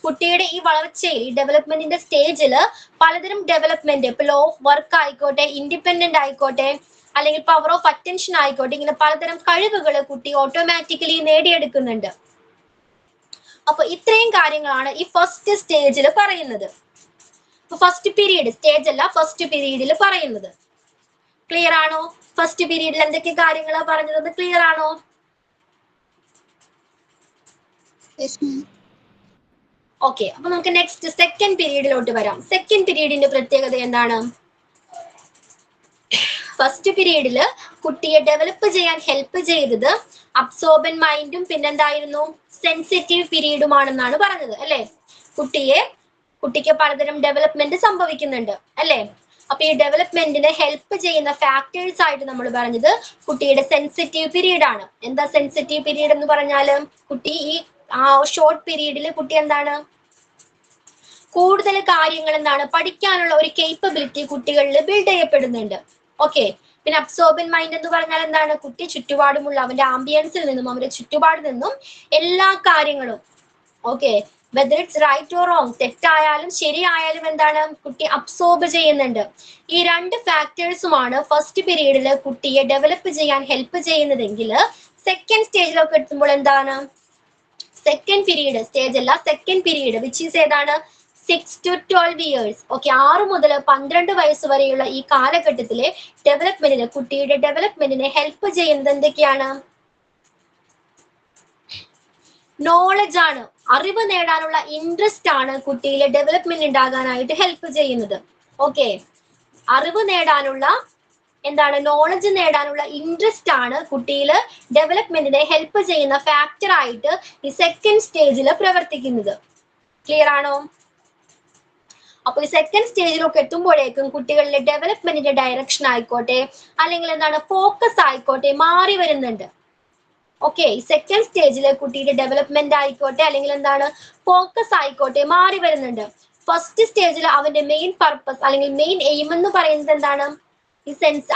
കുട്ടിയുടെ ഈ വളർച്ചയിൽ, ഈ ഡെവലപ്മെന്റിന്റെ സ്റ്റേജിൽ പലതരം ഡെവലപ്മെന്റ്, ഇപ്പൊ ലോ ഓഫ് വർക്ക് ആയിക്കോട്ടെ, ഇൻഡിപെൻഡന്റ് ആയിക്കോട്ടെ, അല്ലെങ്കിൽ പവർ ഓഫ് അറ്റൻഷൻ ആയിക്കോട്ടെ, ഇങ്ങനെ പലതരം കഴിവുകൾ കുട്ടി ഓട്ടോമാറ്റിക്കലി നേടിയെടുക്കുന്നുണ്ട്. അപ്പൊ ഇത്രയും കാര്യങ്ങളാണ് ഈ ഫസ്റ്റ് സ്റ്റേജിൽ പറയുന്നത്. ഫസ്റ്റ് പീരീഡ്, സ്റ്റേജ് അല്ല, ഫസ്റ്റ് പീരീഡിൽ പറയുന്നത്. ക്ലിയർ ആണോ? ഫസ്റ്റ് പീരീഡിൽ എന്തൊക്കെ കാര്യങ്ങളാണ് പറഞ്ഞത്? ക്ലിയർ ആണോ? ഓക്കെ, അപ്പൊ നമുക്ക് നെക്സ്റ്റ് സെക്കൻഡ് പീരീഡിലോട്ട് വരാം. സെക്കൻഡ് പീരീഡിന്റെ പ്രത്യേകത എന്താണ്? ഫസ്റ്റ് പീരീഡിൽ കുട്ടിയെ ഡെവലപ്പ് ചെയ്യാൻ ഹെൽപ്പ് ചെയ്തത് അബ്സോർബൻ മൈൻഡും പിന്നെന്തായിരുന്നു? സെൻസിറ്റീവ് പീരീഡുമാണെന്നാണ് പറഞ്ഞത് അല്ലെ? കുട്ടിക്ക് പലതരം ഡെവലപ്മെന്റ് സംഭവിക്കുന്നുണ്ട് അല്ലെ? അപ്പൊ ഈ ഡെവലപ്മെന്റിനെ ഹെൽപ്പ് ചെയ്യുന്ന ഫാക്ടേഴ്സ് ആയിട്ട് നമ്മൾ പറഞ്ഞത് കുട്ടിയുടെ സെൻസിറ്റീവ് പീരീഡ് ആണ്. എന്താ സെൻസിറ്റീവ് പീരീഡ് എന്ന് പറഞ്ഞാല്? കുട്ടി ഈ ഷോർട്ട് പീരീഡിൽ കുട്ടി എന്താണ്, കൂടുതൽ കാര്യങ്ങൾ എന്താണ് പഠിക്കാനുള്ള ഒരു കേപ്പബിലിറ്റി കുട്ടികളിൽ ബിൽഡ് ചെയ്യപ്പെടുന്നുണ്ട്. ഓക്കെ, പിന്നെ അബ്സോർബൻ മൈൻഡ് എന്ന് പറഞ്ഞാൽ എന്താണ്? കുട്ടി ചുറ്റുപാടുമുള്ള അവന്റെ ആംബിയൻസിൽ നിന്നും അവന്റെ ചുറ്റുപാടിൽ നിന്നും എല്ലാ കാര്യങ്ങളും, okay, whether it's right or wrong, തെറ്റായാലും ശരിയായാലും എന്താണ്, കുട്ടി അബ്സോർബ് ചെയ്യുന്നുണ്ട്. ഈ രണ്ട് ഫാക്ടേഴ്സുമാണ് ഫസ്റ്റ് പീരീഡിൽ കുട്ടിയെ ഡെവലപ്പ് ചെയ്യാൻ ഹെൽപ്പ് ചെയ്യുന്നതെങ്കിൽ സെക്കൻഡ് സ്റ്റേജിലൊക്കെ എത്തുമ്പോൾ എന്താണ്? സെക്കൻഡ് പീരീഡ്, സ്റ്റേജ് അല്ല, സെക്കൻഡ് പീരീഡ് വിച്ച് ഈസ് ഏതാണ്? 6 to 12 years. ഓക്കെ, 6 മുതൽ 12 വയസ്സ് വരെയുള്ള ഈ കാലഘട്ടത്തിലെ ഡെവലപ്മെന്റിന്, കുട്ടിയുടെ ഡെവലപ്മെന്റിനെ ഹെൽപ്പ് ചെയ്യുന്നത് എന്തൊക്കെയാണ്? നോളജ് ആണ്, അറിവ് നേടാനുള്ള ഇൻട്രസ്റ്റ് ആണ് കുട്ടിയിലെ ഡെവലപ്മെന്റ് ഉണ്ടാകാനായിട്ട് ഹെൽപ്പ് ചെയ്യുന്നത്. ഓക്കെ, അറിവ് നേടാനുള്ള എന്താണ്, നോളജ് നേടാനുള്ള ഇൻട്രസ്റ്റ് ആണ് കുട്ടിയിൽ ഡെവലപ്മെന്റിനെ ഹെൽപ്പ് ചെയ്യുന്ന ഫാക്ടർ ആയിട്ട് ഈ സെക്കൻഡ് സ്റ്റേജിൽ പ്രവർത്തിക്കുന്നത്. ക്ലിയർ ആണോ? അപ്പൊ ഈ സെക്കൻഡ് സ്റ്റേജിലൊക്കെ എത്തുമ്പോഴേക്കും കുട്ടികളിലെ ഡെവലപ്മെന്റിന്റെ ഡയറക്ഷൻ ആയിക്കോട്ടെ അല്ലെങ്കിൽ എന്താണ് ഫോക്കസ് ആയിക്കോട്ടെ മാറി വരുന്നുണ്ട്. ഓക്കെ, ഈ സെക്കൻഡ് സ്റ്റേജിലെ കുട്ടിയുടെ ഡെവലപ്മെന്റ് ആയിക്കോട്ടെ അല്ലെങ്കിൽ എന്താണ് ഫോക്കസ് ആയിക്കോട്ടെ മാറി വരുന്നുണ്ട്. ഫസ്റ്റ് സ്റ്റേജിൽ അവന്റെ മെയിൻ പർപ്പസ് അല്ലെങ്കിൽ മെയിൻ എയിം എന്ന് പറയുന്നത് എന്താണ്? ഈ സെൻസ്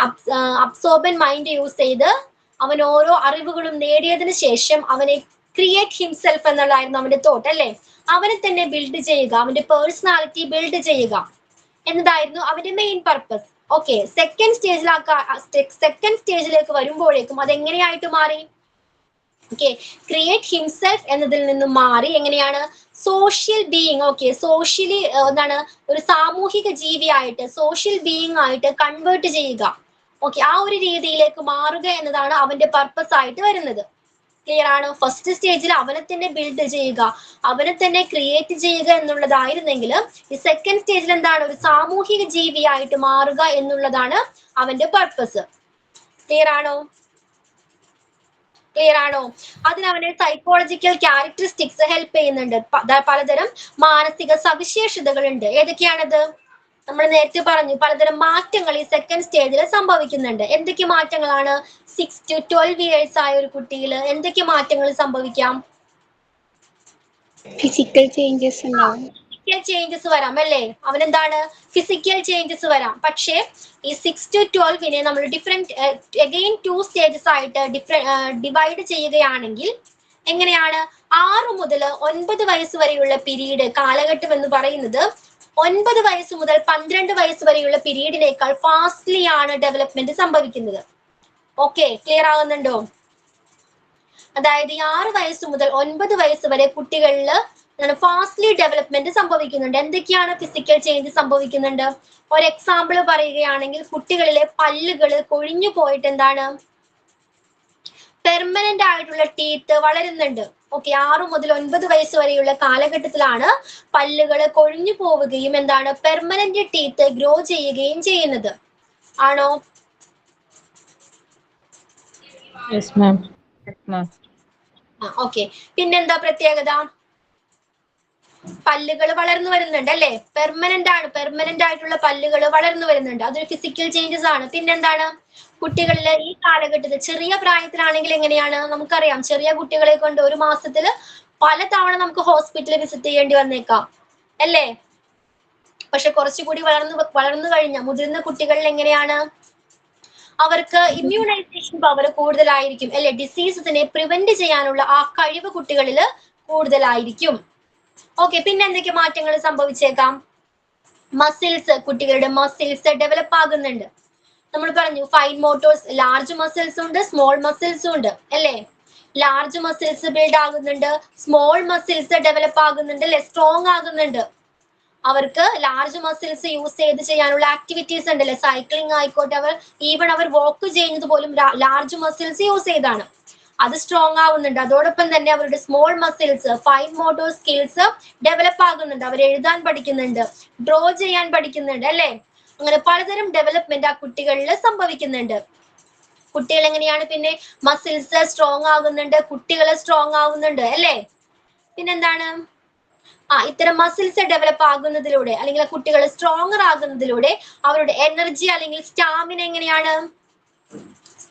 അബ്സോർബൻ മൈൻഡ് യൂസ് ചെയ്ത് അവൻ ഓരോ അറിവുകളും നേടിയതിനു ശേഷം അവനെ ക്രിയേറ്റ് ഹിംസെൽഫ് എന്നുള്ളതായിരുന്നു അവന്റെ തോട്ട് അല്ലെ? അവനെ തന്നെ ബിൽഡ് ചെയ്യുക, അവന്റെ പേഴ്സണാലിറ്റി ബിൽഡ് ചെയ്യുക എന്നതായിരുന്നു അവന്റെ മെയിൻ പർപ്പസ്. ഓക്കെ, സെക്കൻഡ് സ്റ്റേജിലേക്ക് വരുമ്പോഴേക്കും അതെങ്ങനെയായിട്ട് മാറി? ഓക്കെ, ക്രിയേറ്റ് ഹിംസെൽഫ് എന്നതിൽ നിന്നും മാറി എങ്ങനെയാണ്? സോഷ്യൽ ബീയിങ്, ഓക്കെ, സോഷ്യലി എന്താണ്, ഒരു സാമൂഹിക ജീവിയായിട്ട്, സോഷ്യൽ ബീയിങ് ആയിട്ട് കൺവേർട്ട് ചെയ്യുക. ഓക്കെ, ആ ഒരു രീതിയിലേക്ക് മാറുക എന്നതാണ് അവന്റെ പർപ്പസ് ആയിട്ട് വരുന്നത്. ക്ലിയർ ആണോ? ഫസ്റ്റ് സ്റ്റേജിൽ അവനെ തന്നെ ബിൽഡ് ചെയ്യുക, അവനെ തന്നെ ക്രിയേറ്റ് ചെയ്യുക എന്നുള്ളതായിരുന്നെങ്കിൽ ഈ സെക്കൻഡ് സ്റ്റേജിൽ എന്താണ്? ഒരു സാമൂഹിക ജീവിയായിട്ട് മാറുക എന്നുള്ളതാണ് അവന്റെ പർപ്പസ്. ക്ലിയർ ആണോ? ക്ലിയർ ആണോ? അതിന് അവനെ സൈക്കോളജിക്കൽ ക്യാരക്ടറിസ്റ്റിക്സ് ഹെൽപ്പ് ചെയ്യുന്നുണ്ട്. പലതരം മാനസിക സവിശേഷതകളുണ്ട്. ഏതൊക്കെയാണത്? നമ്മൾ നേരത്തെ പറഞ്ഞു പലതരം മാറ്റങ്ങൾ ഈ സെക്കൻഡ് സ്റ്റേജിൽ സംഭവിക്കുന്നുണ്ട്. എന്തൊക്കെ മാറ്റങ്ങളാണ്? 6 to 12 ഇയേഴ്സ് ആയ ഒരു കുട്ടിയിൽ എന്തൊക്കെ മാറ്റങ്ങൾ സംഭവിക്കാം?
ഫിസിക്കൽ ചേഞ്ചസ് ഉണ്ടാവും.
ഫിസിക്കൽ ചേഞ്ചസ് വരാം അല്ലേ? അവനെന്താണ്? ഫിസിക്കൽ ചേഞ്ചസ് വരാം. പക്ഷേ ഈ 6 to 12 നമ്മൾ ഡിഫറെന്റ് അഗെയിൻ 2 സ്റ്റേജസ് ആയിട്ട് ഡിവൈഡ് ചെയ്യുകയാണെങ്കിൽ എങ്ങനെയാണ്? 6 മുതൽ 9 വയസ്സ് വരെയുള്ള പീരീഡ് കാലഘട്ടം എന്ന് പറയുന്നത് 9 വയസ്സ് മുതൽ 12 വയസ്സ് വരെയുള്ള പീരീഡിനേക്കാൾ ഫാസ്റ്റ്ലി ആണ് ഡെവലപ്മെന്റ് സംഭവിക്കുന്നത്. ഓക്കെ, ക്ലിയർ ആകുന്നുണ്ടോ? അതായത് ഈ 6 വയസ്സ് മുതൽ 9 വയസ്സ് വരെ കുട്ടികളിൽ ഫാസ്റ്റ്ലി ഡെവലപ്മെന്റ് സംഭവിക്കുന്നുണ്ട്. എന്തൊക്കെയാണ് ഫിസിക്കൽ ചേഞ്ച് സംഭവിക്കുന്നുണ്ട്? ഒരു എക്സാമ്പിൾ പറയുകയാണെങ്കിൽ കുട്ടികളിലെ പല്ലുകൾ കൊഴിഞ്ഞു പോയിട്ട് എന്താണ്? പെർമനന്റ് ആയിട്ടുള്ള ടീത്ത് വളരുന്നുണ്ട്. ഓക്കെ, 6 മുതൽ 9 വയസ്സ് വരെയുള്ള കാലഘട്ടത്തിലാണ് പല്ലുകൾ കൊഴിഞ്ഞു പോവുകയും എന്താണ്? പെർമനന്റ് ടീത്ത് ഗ്രോ ചെയ്യുകയും ചെയ്യുന്നത്. ആണോ?
Yes ma'am.
ഓക്കെ, പിന്നെന്താ പ്രത്യേകത? പല്ലുകൾ വളർന്നു വരുന്നുണ്ട് അല്ലെ? പെർമനന്റ് ആയിട്ടുള്ള പല്ലുകൾ വളർന്നു വരുന്നുണ്ട്. അതൊരു ഫിസിക്കൽ ചേഞ്ചസ് ആണ്. പിന്നെന്താണ്? കുട്ടികളില് ഈ കാലഘട്ടത്തിൽ ചെറിയ പ്രായത്തിലാണെങ്കിൽ എങ്ങനെയാണ്? നമുക്കറിയാം ചെറിയ കുട്ടികളെ കൊണ്ട് ഒരു മാസത്തിൽ പല തവണ നമുക്ക് ഹോസ്പിറ്റലിൽ വിസിറ്റ് ചെയ്യേണ്ടി വന്നേക്കാം അല്ലേ? പക്ഷെ കുറച്ചുകൂടി വളർന്നു കഴിഞ്ഞ മുതിർന്ന കുട്ടികളിൽ എങ്ങനെയാണ്? അവർക്ക് ഇമ്മ്യൂണൈസേഷൻ പവർ കൂടുതലായിരിക്കും അല്ലെ? ഡിസീസസിനെ പ്രിവെന്റ് ചെയ്യാനുള്ള ആ കഴിവ് കുട്ടികളിൽ കൂടുതലായിരിക്കും. ഓക്കെ, പിന്നെ എന്തൊക്കെ മാറ്റങ്ങൾ സംഭവിച്ചേക്കാം? മസിൽസ്, കുട്ടികളുടെ മസിൽസ് ഡെവലപ്പ് ആകുന്നുണ്ട്. നമ്മൾ പറഞ്ഞു ഫൈൻ മോട്ടോഴ്സ്, ലാർജ് മസിൽസ് ഉണ്ട്, സ്മോൾ മസിൽസും ഉണ്ട് അല്ലേ? ലാർജ് മസിൽസ് ബിൽഡ് ആകുന്നുണ്ട്, സ്മോൾ മസിൽസ് ഡെവലപ്പ് ആകുന്നുണ്ട് അല്ലെ? സ്ട്രോങ് ആകുന്നുണ്ട്. അവർക്ക് ലാർജ് മസിൽസ് യൂസ് ചെയ്ത് ചെയ്യാനുള്ള ആക്ടിവിറ്റീസ് ഉണ്ടല്ലേ? സൈക്ലിംഗ് ആയിക്കോട്ടെ, അവർ വോക്ക് ചെയ്യുന്നത് പോലും ലാർജ് മസിൽസ് യൂസ് ചെയ്താണ്. അത് സ്ട്രോങ് ആവുന്നുണ്ട്. അതോടൊപ്പം തന്നെ അവരുടെ small muscles, fine motor skills develop ആകുന്നുണ്ട്. അവർ എഴുതാൻ പഠിക്കുന്നുണ്ട്, ഡ്രോ ചെയ്യാൻ പഠിക്കുന്നുണ്ട് അല്ലേ? അങ്ങനെ പലതരം ഡെവലപ്മെന്റ് ആ കുട്ടികളിൽ സംഭവിക്കുന്നുണ്ട്. കുട്ടികൾ എങ്ങനെയാണ് പിന്നെ മസിൽസ് സ്ട്രോങ് ആകുന്നുണ്ട്, കുട്ടികൾ സ്ട്രോങ് ആവുന്നുണ്ട് അല്ലേ? പിന്നെന്താണ്? ഇത്തരം മസിൽസ് ഡെവലപ്പ് ആകുന്നതിലൂടെ അല്ലെങ്കിൽ കുട്ടികൾ സ്ട്രോങ്ങർ ആകുന്നതിലൂടെ അവരുടെ എനർജി അല്ലെങ്കിൽ സ്റ്റാമിന എങ്ങനെയാണ്?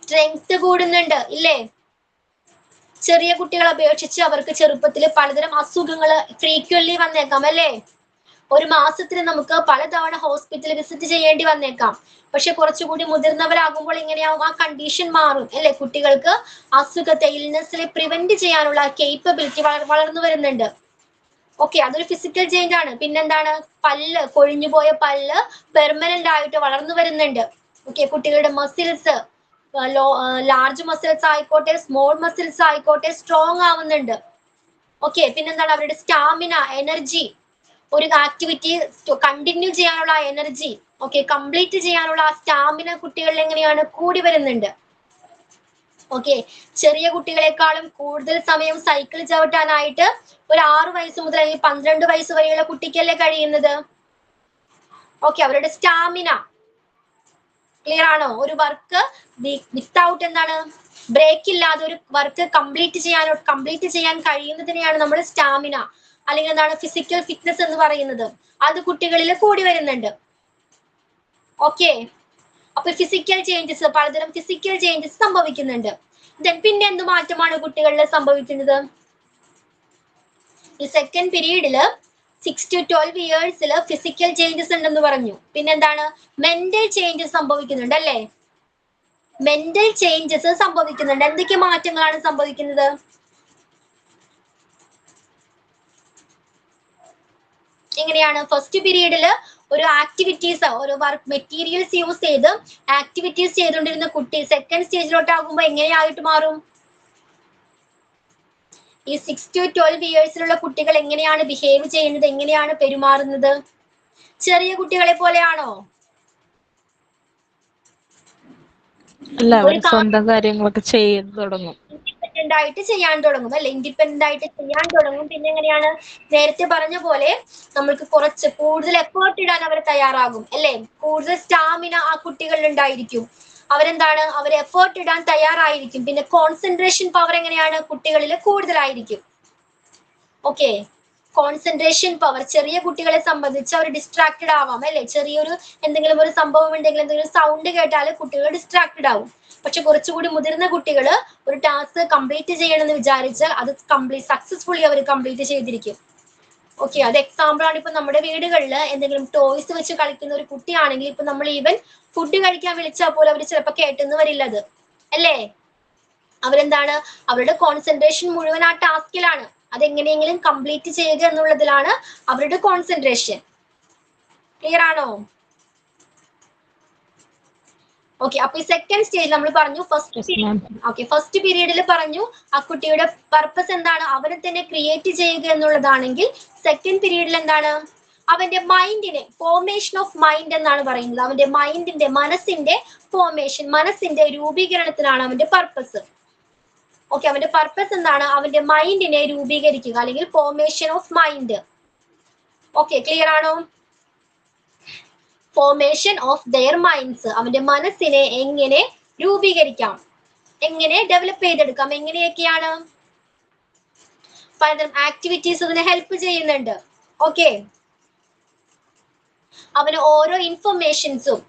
സ്ട്രെങ്ത് കൂടുന്നുണ്ട് ഇല്ലേ? ചെറിയ കുട്ടികളെ അപേക്ഷിച്ച് അവർക്ക് ചെറുപ്പത്തിൽ പലതരം അസുഖങ്ങൾ ഫ്രീക്വന്റ്ലി വന്നേക്കാം അല്ലേ? ഒരു മാസത്തിൽ നമുക്ക് പലതവണ ഹോസ്പിറ്റൽ വിസിറ്റ് ചെയ്യേണ്ടി വന്നേക്കാം. പക്ഷെ കുറച്ചുകൂടി മുതിർന്നവരാകുമ്പോൾ എങ്ങനെയാവും? ആ കണ്ടീഷൻ മാറും അല്ലെ? കുട്ടികൾക്ക് അസുഖത്തെ, ഇൽനെസ്സിനെ പ്രിവെന്റ് ചെയ്യാനുള്ള കേപ്പബിലിറ്റി വളർന്നു വരുന്നുണ്ട്. ഓക്കെ, അതൊരു ഫിസിക്കൽ ചേഞ്ച് ആണ്. പിന്നെന്താണ്? പല്ല്, കൊഴിഞ്ഞുപോയ പല്ല് പെർമനന്റ് ആയിട്ട് വളർന്നു വരുന്നുണ്ട്. ഓക്കെ, കുട്ടികളുടെ മസിൽസ്, ലാർജ് മസിൽസ് ആയിക്കോട്ടെ, സ്മോൾ മസിൽസ് ആയിക്കോട്ടെ സ്ട്രോങ് ആവുന്നുണ്ട്. ഓക്കെ, പിന്നെന്താണ്? അവരുടെ സ്റ്റാമിന, എനർജി, ഒരു ആക്ടിവിറ്റി കണ്ടിന്യൂ ചെയ്യാനുള്ള എനർജി, ഓക്കെ, കംപ്ലീറ്റ് ചെയ്യാനുള്ള സ്റ്റാമിന കുട്ടികളിൽ എങ്ങനെയാണ്? കൂടി വരുന്നുണ്ട്. ഓക്കെ, ചെറിയ കുട്ടികളെക്കാളും കൂടുതൽ സമയം സൈക്കിൾ ചവിട്ടാനായിട്ട് ഒരു 6 വയസ്സ് മുതൽ അല്ലെങ്കിൽ 12 വയസ്സ് വരെയുള്ള കുട്ടിക്കല്ലേ കഴിയുന്നത്? ഓക്കെ, അവരുടെ സ്റ്റാമിന ക്ലിയർ ആണോ? ഒരു വർക്ക് വിത്തൗട്ട് എന്താണ്? ബ്രേക്ക് ഇല്ലാതെ ഒരു വർക്ക് കംപ്ലീറ്റ് ചെയ്യാൻ കഴിയുന്നതിനെയാണ് നമ്മൾ സ്റ്റാമിന അല്ലെങ്കിൽ എന്താണ് ഫിസിക്കൽ ഫിറ്റ്നസ് എന്ന് പറയുന്നത്. അത് കുട്ടികളിൽ കൂടി വരുന്നുണ്ട്. ഓക്കെ, അപ്പൊ ഫിസിക്കൽ ചേഞ്ചസ്, പലതരം ഫിസിക്കൽ ചേഞ്ചസ് സംഭവിക്കുന്നുണ്ട്. പിന്നെ എന്ത് മാറ്റമാണ് കുട്ടികളിൽ സംഭവിക്കുന്നത്? ഈ സെക്കൻഡ് പീരീഡില് 6 to 12 ഇയേഴ്സിൽ ഫിസിക്കൽ ചേഞ്ചസ് ഉണ്ടെന്ന് പറഞ്ഞു. പിന്നെന്താണ്? മെന്റൽ ചേഞ്ചസ് സംഭവിക്കുന്നുണ്ട് അല്ലേ? മെന്റൽ ചേഞ്ചസ് സംഭവിക്കുന്നുണ്ട്. എന്തൊക്കെ മാറ്റങ്ങളാണ് സംഭവിക്കുന്നത്? എങ്ങനെയാണ്? ഫസ്റ്റ് പീരീഡില് ഒരു ആക്ടിവിറ്റീസ്, ഒരു വർക്ക് മെറ്റീരിയൽസ് യൂസ് ചെയ്ത് ആക്ടിവിറ്റീസ് ചെയ്തുകൊണ്ടിരുന്ന കുട്ടി സെക്കൻഡ് സ്റ്റേജിലോട്ടാകുമ്പോൾ എങ്ങനെയായിട്ട് മാറും? ഈ 6 to 12 ഇയേഴ്സിലുള്ള കുട്ടികൾ എങ്ങനെയാണ് ബിഹേവ് ചെയ്യുന്നത്, എങ്ങനെയാണ് പെരുമാറുന്നത്? ചെറിയ കുട്ടികളെ പോലെയാണോ?
അല്ല, അവർ സ്വന്തം കാര്യങ്ങളൊക്കെ ചെയ്തു തുടങ്ങും.
ഇൻഡിപെൻഡന്റ് ആയിട്ട് ചെയ്യാൻ തുടങ്ങും അല്ലെ, ഇൻഡിപെൻഡന്റ് ആയിട്ട് ചെയ്യാൻ തുടങ്ങും. പിന്നെ എങ്ങനെയാണ്, നേരത്തെ പറഞ്ഞ പോലെ നമ്മൾക്ക് കുറച്ച് കൂടുതൽ എഫേർട്ട് ഇടാൻ അവർ തയ്യാറാകും അല്ലെ, കൂടുതൽ സ്റ്റാമിന ആ കുട്ടികളിൽ ഉണ്ടായിരിക്കും. അവരെന്താണ്, അവർ എഫേർട്ട് ഇടാൻ തയ്യാറായിരിക്കും. പിന്നെ കോൺസെൻട്രേഷൻ പവർ എങ്ങനെയാണ്, കുട്ടികളിൽ കൂടുതലായിരിക്കും. ഓക്കെ, കോൺസെൻട്രേഷൻ പവർ ചെറിയ കുട്ടികളെ സംബന്ധിച്ച് അവർ ഡിസ്ട്രാക്റ്റഡ് ആവാം അല്ലെ, ചെറിയൊരു എന്തെങ്കിലും ഒരു സംഭവം ഉണ്ടെങ്കിൽ എന്തെങ്കിലും സൗണ്ട് കേട്ടാൽ കുട്ടികൾ ഡിസ്ട്രാക്റ്റഡ് ആവും. പക്ഷെ കുറച്ചുകൂടി മുതിർന്ന കുട്ടികൾ ഒരു ടാസ്ക് കംപ്ലീറ്റ് ചെയ്യണമെന്ന് വിചാരിച്ചാൽ അത് സക്സസ്ഫുള്ളി അവർ കംപ്ലീറ്റ് ചെയ്തിരിക്കും. ഓക്കെ, അത് എക്സാമ്പിൾ ആണ്. ഇപ്പൊ നമ്മുടെ വീടുകളിൽ എന്തെങ്കിലും ടോയ്സ് വെച്ച് കളിക്കുന്ന ഒരു കുട്ടിയാണെങ്കിൽ ഇപ്പൊ നമ്മൾ ഈവൻ ഫുഡ് കഴിക്കാൻ വിളിച്ചാൽ പോലും അവർ ചിലപ്പോൾ കേട്ടെന്ന് വരില്ലത് അല്ലേ. അവരെന്താണ്, അവരുടെ കോൺസെൻട്രേഷൻ മുഴുവൻ ആ ടാസ്കിലാണ്, അതെങ്ങനെയെങ്കിലും കംപ്ലീറ്റ് ചെയ്യുക എന്നുള്ളതിലാണ് അവരുടെ കോൺസെൻട്രേഷൻ. ക്ലിയർ ആണോ? ഓക്കെ, അപ്പൊ ഈ സെക്കൻഡ് സ്റ്റേജ് നമ്മൾ പറഞ്ഞു ഫസ്റ്റ് പീരീഡിൽ പറഞ്ഞു ആ കുട്ടിയുടെ പർപ്പസ് എന്താണ്, അവനെ തന്നെ ക്രിയേറ്റ് ചെയ്യുക എന്നുള്ളതാണെങ്കിൽ സെക്കൻഡ് പീരീഡിൽ എന്താണ്, അവന്റെ മൈൻഡിനെ, ഫോർമേഷൻ ഓഫ് മൈൻഡ് എന്നാണ് പറയുന്നത്. അവന്റെ മൈൻഡിന്റെ, മനസ്സിന്റെ ഫോർമേഷൻ, മനസ്സിന്റെ രൂപീകരണത്തിനാണ് അവന്റെ പർപ്പസ്. ഓക്കെ, അവന്റെ പർപ്പസ് എന്താണ്, അവന്റെ മൈൻഡിനെ രൂപീകരിക്കുക അല്ലെങ്കിൽ formation of mind. Okay, clear ആണോ? ഫോർമേഷൻ ഓഫ് ദെയർ മൈൻഡ്സ്, അവന്റെ മനസ്സിനെ എങ്ങനെ രൂപീകരിക്കാം, എങ്ങനെ ഡെവലപ്പ് ചെയ്തെടുക്കാം, എങ്ങനെയൊക്കെയാണ്, പലതരം ആക്ടിവിറ്റീസ് അതിനെ ഹെൽപ്പ് ചെയ്യുന്നുണ്ട്. ഓക്കെ, അവന് ഓരോ ഇൻഫർമേഷൻസും,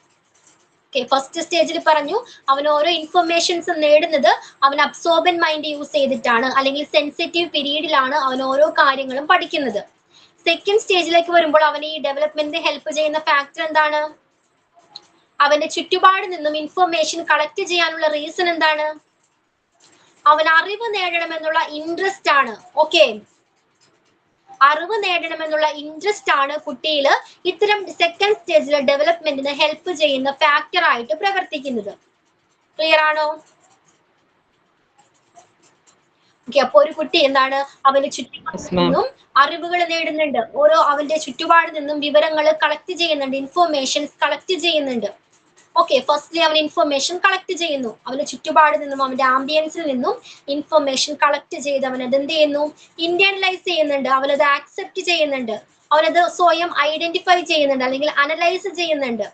ഫസ്റ്റ് സ്റ്റേജിൽ പറഞ്ഞു അവൻ ഓരോ ഇൻഫർമേഷൻസ് നേടുന്നത് അവൻ അബ്സോർബൻ മൈൻഡ് യൂസ് ചെയ്തിട്ടാണ്, അല്ലെങ്കിൽ സെൻസിറ്റീവ് പീരീഡിലാണ് അവൻ ഓരോ കാര്യങ്ങളും പഠിക്കുന്നത്. സെക്കൻഡ് സ്റ്റേജിലേക്ക് വരുമ്പോൾ അവൻ ഈ ഡെവലപ്മെന്റ് ഹെൽപ്പ് ചെയ്യുന്ന ഫാക്ടർ എന്താണ്, അവന്റെ ചുറ്റുപാട് നിന്നും ഇൻഫർമേഷൻ കളക്ട് ചെയ്യാനുള്ള റീസൺ എന്താണ്, അവൻ അറിവ് നേടണമെന്നുള്ള ഇൻട്രസ്റ്റ് ആണ്. ഓക്കെ, അറിവ് നേടണമെന്നുള്ള ഇൻട്രസ്റ്റ് ആണ് കുട്ടിയിൽ ഇത്തരം സെക്കൻഡ് സ്റ്റേജിലെ ഡെവലപ്മെന്റിന് ഹെൽപ്പ് ചെയ്യുന്ന ഫാക്ടർ ആയിട്ട് പ്രവർത്തിക്കുന്നത്. ക്ലിയർ ആണോ? ഓക്കെ, അപ്പൊ ഒരു കുട്ടി എന്താണ്, അവന്റെ ചുറ്റുപാടിൽ നിന്നും അറിവുകൾ നേടുന്നുണ്ട്, ഓരോ അവന്റെ ചുറ്റുപാടിൽ നിന്നും വിവരങ്ങൾ കളക്ട് ചെയ്യുന്നുണ്ട്, ഇൻഫോർമേഷൻസ് കളക്ട് ചെയ്യുന്നുണ്ട്. ഓക്കെ, ഫസ്റ്റ്ലി അവൻ ഇൻഫർമേഷൻ കളക്ട് ചെയ്യുന്നു, അവന്റെ ചുറ്റുപാടിൽ നിന്നും അവന്റെ ആംബിയൻസിൽ നിന്നും ഇൻഫർമേഷൻ കളക്ട് ചെയ്ത് അവൻ അത് എന്ത് ചെയ്യുന്നു, ഇന്റേണലൈസ് ചെയ്യുന്നുണ്ട്, അവനത് ആക്സെപ്റ്റ് ചെയ്യുന്നുണ്ട്, അവനത് സ്വയം ഐഡന്റിഫൈ ചെയ്യുന്നുണ്ട് അല്ലെങ്കിൽ അനലൈസ് ചെയ്യുന്നുണ്ട്.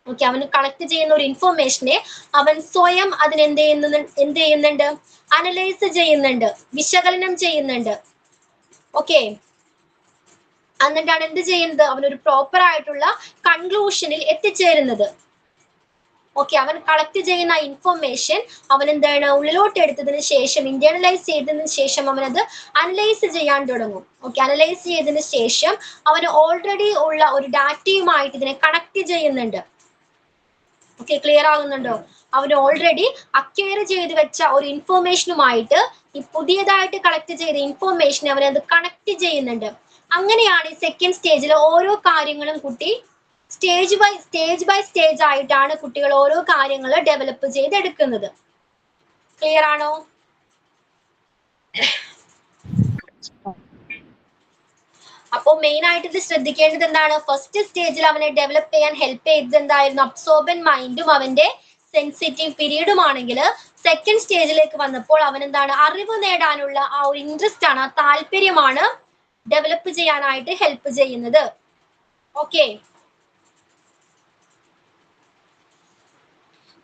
ഓക്കെ, അവന് കളക്ട് ചെയ്യുന്ന ഒരു ഇൻഫർമേഷനെ അവൻ സ്വയം അതിനെന്ത് ചെയ്യുന്നുണ്ട്, അനലൈസ് ചെയ്യുന്നുണ്ട്, വിശകലനം ചെയ്യുന്നുണ്ട്. ഓക്കെ, എന്നിട്ടാണ് എന്ത് ചെയ്യുന്നത്, അവനൊരു പ്രോപ്പർ ആയിട്ടുള്ള കൺക്ലൂഷനിൽ എത്തിച്ചേരുന്നത്. ഓക്കെ, അവൻ കളക്ട് ചെയ്യുന്ന ഇൻഫർമേഷൻ അവൻ എന്താണ്, ഉള്ളിലോട്ട് എടുത്തതിന് ശേഷം, ഇന്റേണലൈസ് ചെയ്തതിന് ശേഷം അവനത് അനലൈസ് ചെയ്യാൻ തുടങ്ങും. ഓക്കെ, അനലൈസ് ചെയ്തതിന് ശേഷം അവന് ഓൾറെഡി ഉള്ള ഒരു ഡാറ്റയുമായിട്ട് ഇതിനെ കണക്ട് ചെയ്യുന്നുണ്ട്. ഓക്കെ, ക്ലിയർ ആകുന്നുണ്ടോ? അവന് ഓൾറെഡി അക്വയർ ചെയ്ത് വെച്ച ഒരു ഇൻഫർമേഷനുമായിട്ട് ഈ പുതിയതായിട്ട് കളക്ട് ചെയ്ത ഇൻഫർമേഷൻ അവനത് കണക്ട് ചെയ്യുന്നുണ്ട്. അങ്ങനെയാണ് ഈ സെക്കൻഡ് സ്റ്റേജിൽ ഓരോ കാര്യങ്ങളും കുട്ടി സ്റ്റേജ് ബൈ സ്റ്റേജ് ആയിട്ടാണ് കുട്ടികൾ ഓരോ കാര്യങ്ങൾ ഡെവലപ്പ് ചെയ്തെടുക്കുന്നത്. ക്ലിയർ ആണോ? അപ്പോൾ മെയിൻ ആയിട്ട് ഇത് ശ്രദ്ധിക്കേണ്ടത് എന്താണ്, ഫസ്റ്റ് സ്റ്റേജിൽ അവനെ ഡെവലപ്പ് ചെയ്യാൻ ഹെൽപ്പ് ചെയ്തത് എന്തായിരുന്നു, അബ്സോർബൻ മൈൻഡും അവന്റെ സെൻസിറ്റീവ് പീരീഡും ആണെങ്കിൽ സെക്കൻഡ് സ്റ്റേജിലേക്ക് വന്നപ്പോൾ അവൻ എന്താണ്, അറിവ് നേടാനുള്ള ആ ഒരു ഇൻട്രസ്റ്റ് ആണ്, ആ താല്പര്യമാണ് ഡെവലപ്പ് ചെയ്യാനായിട്ട് ഹെൽപ്പ് ചെയ്യുന്നത്. ഓക്കെ,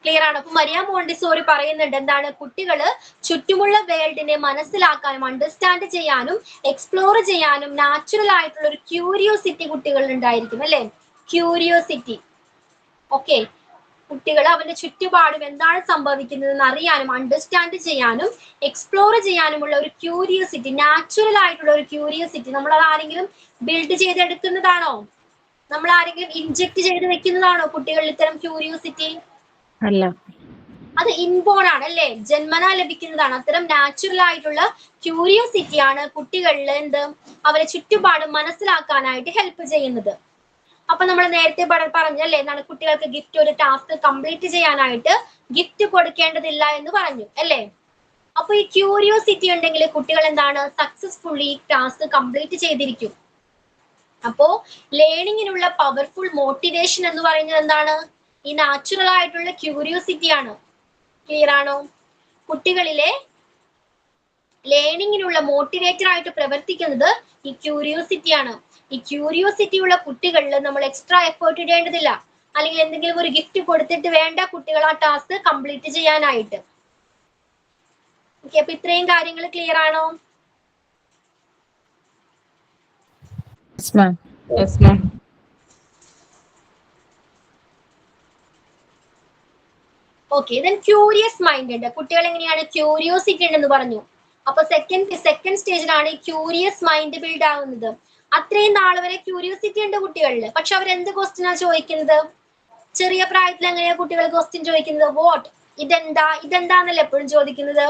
ക്ലിയർ ആണ്? അപ്പൊ മരിയ മോണ്ടിസോറി പറയുന്നുണ്ട് എന്താണ്, കുട്ടികള് ചുറ്റുമുള്ള വേൾഡിനെ മനസ്സിലാക്കാനും അണ്ടർസ്റ്റാൻഡ് ചെയ്യാനും എക്സ്പ്ലോർ ചെയ്യാനും നാച്ചുറൽ ആയിട്ടുള്ള ഒരു ക്യൂരിയോസിറ്റി കുട്ടികളിൽ ഉണ്ടായിരിക്കും അല്ലെ, ക്യൂരിയോസിറ്റി. ഓക്കെ, കുട്ടികൾ അവന്റെ ചുറ്റുപാടും എന്താണ് സംഭവിക്കുന്നതെന്ന് അറിയാനും അണ്ടർസ്റ്റാൻഡ് ചെയ്യാനും എക്സ്പ്ലോർ ചെയ്യാനുമുള്ള ഒരു ക്യൂരിയോസിറ്റി, നാച്ചുറൽ ആയിട്ടുള്ള ഒരു ക്യൂരിയോസിറ്റി. നമ്മൾ അത് ആരെങ്കിലും ബിൽഡ് ചെയ്തെടുക്കുന്നതാണോ, നമ്മൾ ആരെങ്കിലും ഇൻജെക്ട് ചെയ്ത് വെക്കുന്നതാണോ കുട്ടികളിൽ ഇത്തരം ക്യൂരിയോസിറ്റി?
അല്ല,
അത് ഇൻബോൺ ആണ് അല്ലെ, ജന്മനാ ലഭിക്കുന്നതാണ്. അത്തരം നാച്ചുറൽ ആയിട്ടുള്ള ക്യൂരിയോസിറ്റി ആണ് കുട്ടികളിൽ എന്ത്, അവരെ ചുറ്റുപാടും മനസ്സിലാക്കാനായിട്ട് ഹെൽപ്പ് ചെയ്യുന്നത്. അപ്പൊ നമ്മൾ നേരത്തെ പറഞ്ഞല്ലേ എന്താണ്, കുട്ടികൾക്ക് ഗിഫ്റ്റ്, ഒരു ടാസ്ക് കംപ്ലീറ്റ് ചെയ്യാനായിട്ട് ഗിഫ്റ്റ് കൊടുക്കേണ്ടതില്ല എന്ന് പറഞ്ഞു അല്ലേ. അപ്പൊ ഈ ക്യൂരിയോസിറ്റി ഉണ്ടെങ്കിൽ കുട്ടികൾ എന്താണ്, സക്സസ്ഫുള്ളി ടാസ്ക് കംപ്ലീറ്റ് ചെയ്തിരിക്കും. അപ്പോ ലേണിങ്ങിനുള്ള പവർഫുൾ മോട്ടിവേഷൻ എന്ന് പറയുന്നത് എന്താണ്, ഈ നാച്ചുറൽ ആയിട്ടുള്ള ക്യൂരിയോസിറ്റി ആണ്. ക്ലിയർ ആണോ? കുട്ടികളിലെ ലേണിങ്ങിനുള്ള മോട്ടിവേറ്റർ ആയിട്ട് പ്രവർത്തിക്കുന്നത് ഈ ക്യൂരിയോസിറ്റിയാണ്. ഈ ക്യൂരിയോസിറ്റി ഉള്ള കുട്ടികളിൽ നമ്മൾ എക്സ്ട്രാ എഫേർട്ട് ഇടേണ്ടതില്ല, അല്ലെങ്കിൽ എന്തെങ്കിലും ഒരു ഗിഫ്റ്റ് കൊടുത്തിട്ട് വേണ്ട കുട്ടികൾ ആ ടാസ്ക് കംപ്ലീറ്റ് ചെയ്യാനായിട്ട്. ഓക്കെ, അപ്പൊ ഇത്രയും കാര്യങ്ങൾ ക്ലിയർ ആണോ?
Yes, ma'am. Yes, ma'am.
Okay, then curious mind ഉണ്ട്. കുട്ടികൾ എങ്ങനെയാണ് ക്യൂരിയോസിറ്റി ഉണ്ടെന്ന് പറഞ്ഞു. അപ്പൊ സെക്കൻഡ് സ്റ്റേജിലാണ് ഈ ക്യൂരിയസ് മൈൻഡ് ബിൽഡ് ആവുന്നത്. അത്രയും നാൾ വരെ ക്യൂരിയോസിറ്റി ഉണ്ട് കുട്ടികളിൽ, പക്ഷെ അവർ എന്ത് ക്വസ്റ്റ്യനാ ചോദിക്കുന്നത്? ചെറിയ പ്രായത്തിൽ എങ്ങനെയാ കുട്ടികൾ ക്വസ്റ്റ്യൻ ചോദിക്കുന്നത്? വാട്ട്, ഇതെന്താ, ഇതെന്താന്നല്ലേ എപ്പോഴും ചോദിക്കുന്നത്.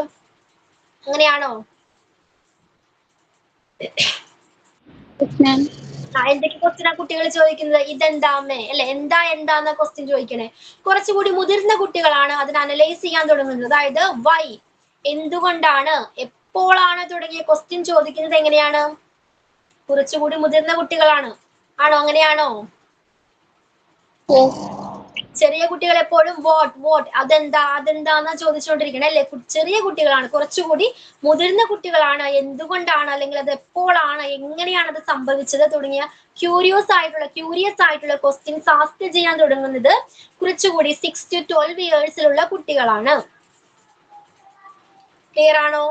അങ്ങനെയാണോ?
Yes, ma'am.
എന്തൊക്കെ ക്വസ്റ്റ്യനാ കുട്ടികൾ ചോദിക്കുന്നത്? ഇതെന്താമേ അല്ലെ, എന്താന്ന ക്വസ്റ്റ്യൻ ചോദിക്കണേ. കുറച്ചുകൂടി മുതിർന്ന കുട്ടികളാണ് അതിനെ അനലൈസ് ചെയ്യാൻ തുടങ്ങുന്നത്. അതായത് വൈ, എന്തുകൊണ്ടാണ്, എപ്പോഴാണ് തുടങ്ങിയ ക്വസ്റ്റ്യൻ ചോദിക്കുന്നത് എങ്ങനെയാണ്? കുറച്ചുകൂടി മുതിർന്ന കുട്ടികളാണ്. ആണോ? അങ്ങനെയാണോ? ചെറിയ കുട്ടികൾ എപ്പോഴും വോട്ട്, അതെന്താന്നാ ചോദിച്ചുകൊണ്ടിരിക്കണേ അല്ലെ. ചെറിയ കുട്ടികളാണ്. കുറച്ചുകൂടി മുതിർന്ന കുട്ടികളാണ് എന്തുകൊണ്ടാണ്, അല്ലെങ്കിൽ അത് എപ്പോഴാണ്, എങ്ങനെയാണ് അത് സംഭവിച്ചത് തുടങ്ങിയ ക്യൂരിയസ് ആയിട്ടുള്ള ക്വസ്റ്റ്യൻസ് ആസ്ക് ചെയ്യാൻ തുടങ്ങുന്നത് കുറച്ചുകൂടി 6 to 12 ഇയേഴ്സിലുള്ള കുട്ടികളാണ്. ക്ലിയർ ആണോ?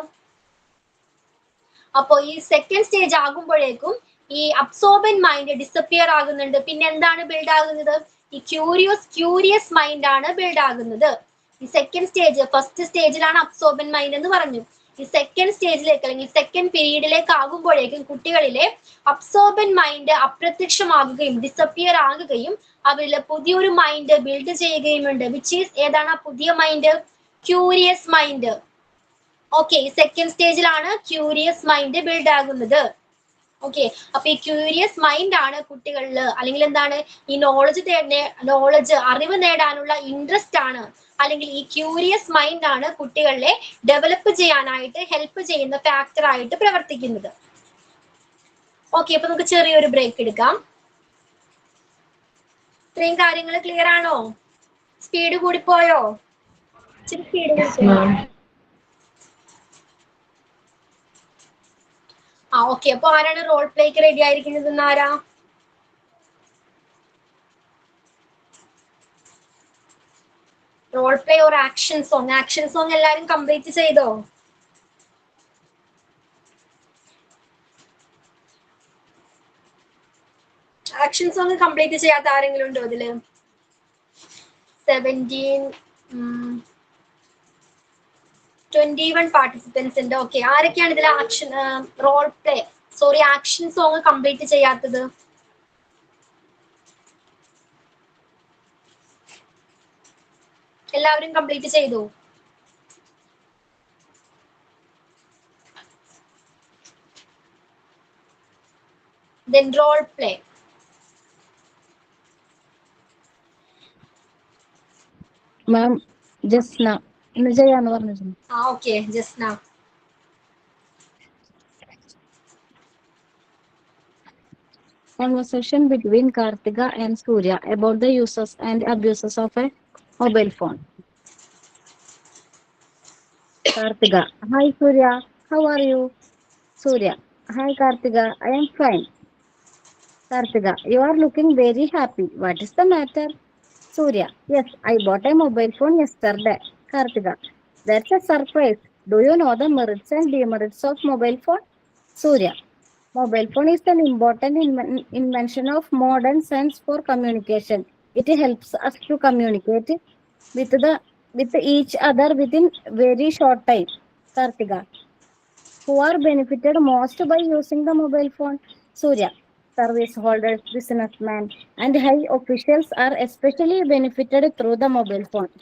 അപ്പോ ഈ സെക്കൻഡ് സ്റ്റേജ് ആകുമ്പോഴേക്കും ഈ അബ്സോർബൻ മൈൻഡ് ഡിസപ്പിയർ ആകുന്നുണ്ട്. പിന്നെ എന്താണ് ബിൽഡ് ആകുന്നത്? ഈ ക്യൂരിയസ് മൈൻഡ് ആണ് ബിൽഡ് ആകുന്നത്. ഈ സെക്കൻഡ് സ്റ്റേജ്, ഫസ്റ്റ് സ്റ്റേജിലാണ് അബ്സോർബൻ മൈൻഡ് എന്ന് പറഞ്ഞു. ഈ സെക്കൻഡ് സ്റ്റേജിലേക്ക് അല്ലെങ്കിൽ സെക്കൻഡ് പീരീഡിലേക്ക് ആകുമ്പോഴേക്കും കുട്ടികളിലെ അബ്സോർബൻ മൈൻഡ് അപ്രത്യക്ഷമാകുകയും ഡിസപ്പിയർ ആകുകയും അവരിലെ പുതിയൊരു മൈൻഡ് ബിൽഡ് ചെയ്യുകയുമുണ്ട്. വിച്ച് ഈസ്, ഏതാണ് ആ പുതിയ mind? Curious mind. Okay, second സ്റ്റേജിലാണ് ക്യൂരിയസ് മൈൻഡ് ബിൽഡ് ആകുന്നത്. ഓക്കെ, അപ്പൊ ഈ ക്യൂരിയസ് മൈൻഡ് ആണ് കുട്ടികളിൽ, അല്ലെങ്കിൽ എന്താണ്, ഈ നോളജ് അറിവ് നേടാനുള്ള ഇൻട്രസ്റ്റ് ആണ്, അല്ലെങ്കിൽ ഈ ക്യൂരിയസ് മൈൻഡ് ആണ് കുട്ടികളെ ഡെവലപ്പ് ചെയ്യാനായിട്ട് ഹെൽപ്പ് ചെയ്യുന്ന ഫാക്ടർ ആയിട്ട് പ്രവർത്തിക്കുന്നത്. ഓക്കെ, അപ്പൊ നമുക്ക് ചെറിയൊരു ബ്രേക്ക് എടുക്കാം. ഇത്രയും കാര്യങ്ങൾ ക്ലിയർ ആണോ? സ്പീഡ് കൂടിപ്പോയോ? ഇച്ചിരി സ്പീഡ് കൂടിപ്പോയോ? ഓക്കെ, അപ്പൊ ആരാണ് റോൾ പ്ലേക്ക് റെഡി ആയിരിക്കുന്നത്? ആരാ? Role play or action song എല്ലാരും കംപ്ലീറ്റ് ചെയ്തോ? ആക്ഷൻ സോങ് കംപ്ലീറ്റ് ചെയ്യാത്ത ആരെങ്കിലും ഉണ്ടോ ഇതില്? 21 പാർട്ടിസിപ്പൻസ് ഉണ്ട്. ഓക്കെ, ആരൊക്കെയാണ് ഇതിൽ ആക്ഷൻ സോങ് കംപ്ലീറ്റ് ചെയ്യാത്തത്? എല്ലാവരും കംപ്ലീറ്റ് ചെയ്തു? Then role play.
Ma'am, just now. ഇന്ന് ചെയ്യാന്ന് പറഞ്ഞിരുന്നു.
Okay, just now.
Conversation between Kartika and Surya about the uses and abuses of a mobile phone. Kartika: Hi Surya, how are you? Surya: Hi Kartika, I am fine. Kartika: You are looking very happy. What is the matter? Surya: Yes, I bought a mobile phone yesterday. Kartika: That's a surprise. Do you know the merits and demerits of mobile phone? Surya: Mobile phone is an important invention of modern science for communication. It helps us to communicate with each other within very short time. Kartika: Who are benefited most by using the mobile phone? Surya: Service holders, businessmen, and high officials are especially benefited through the mobile phone.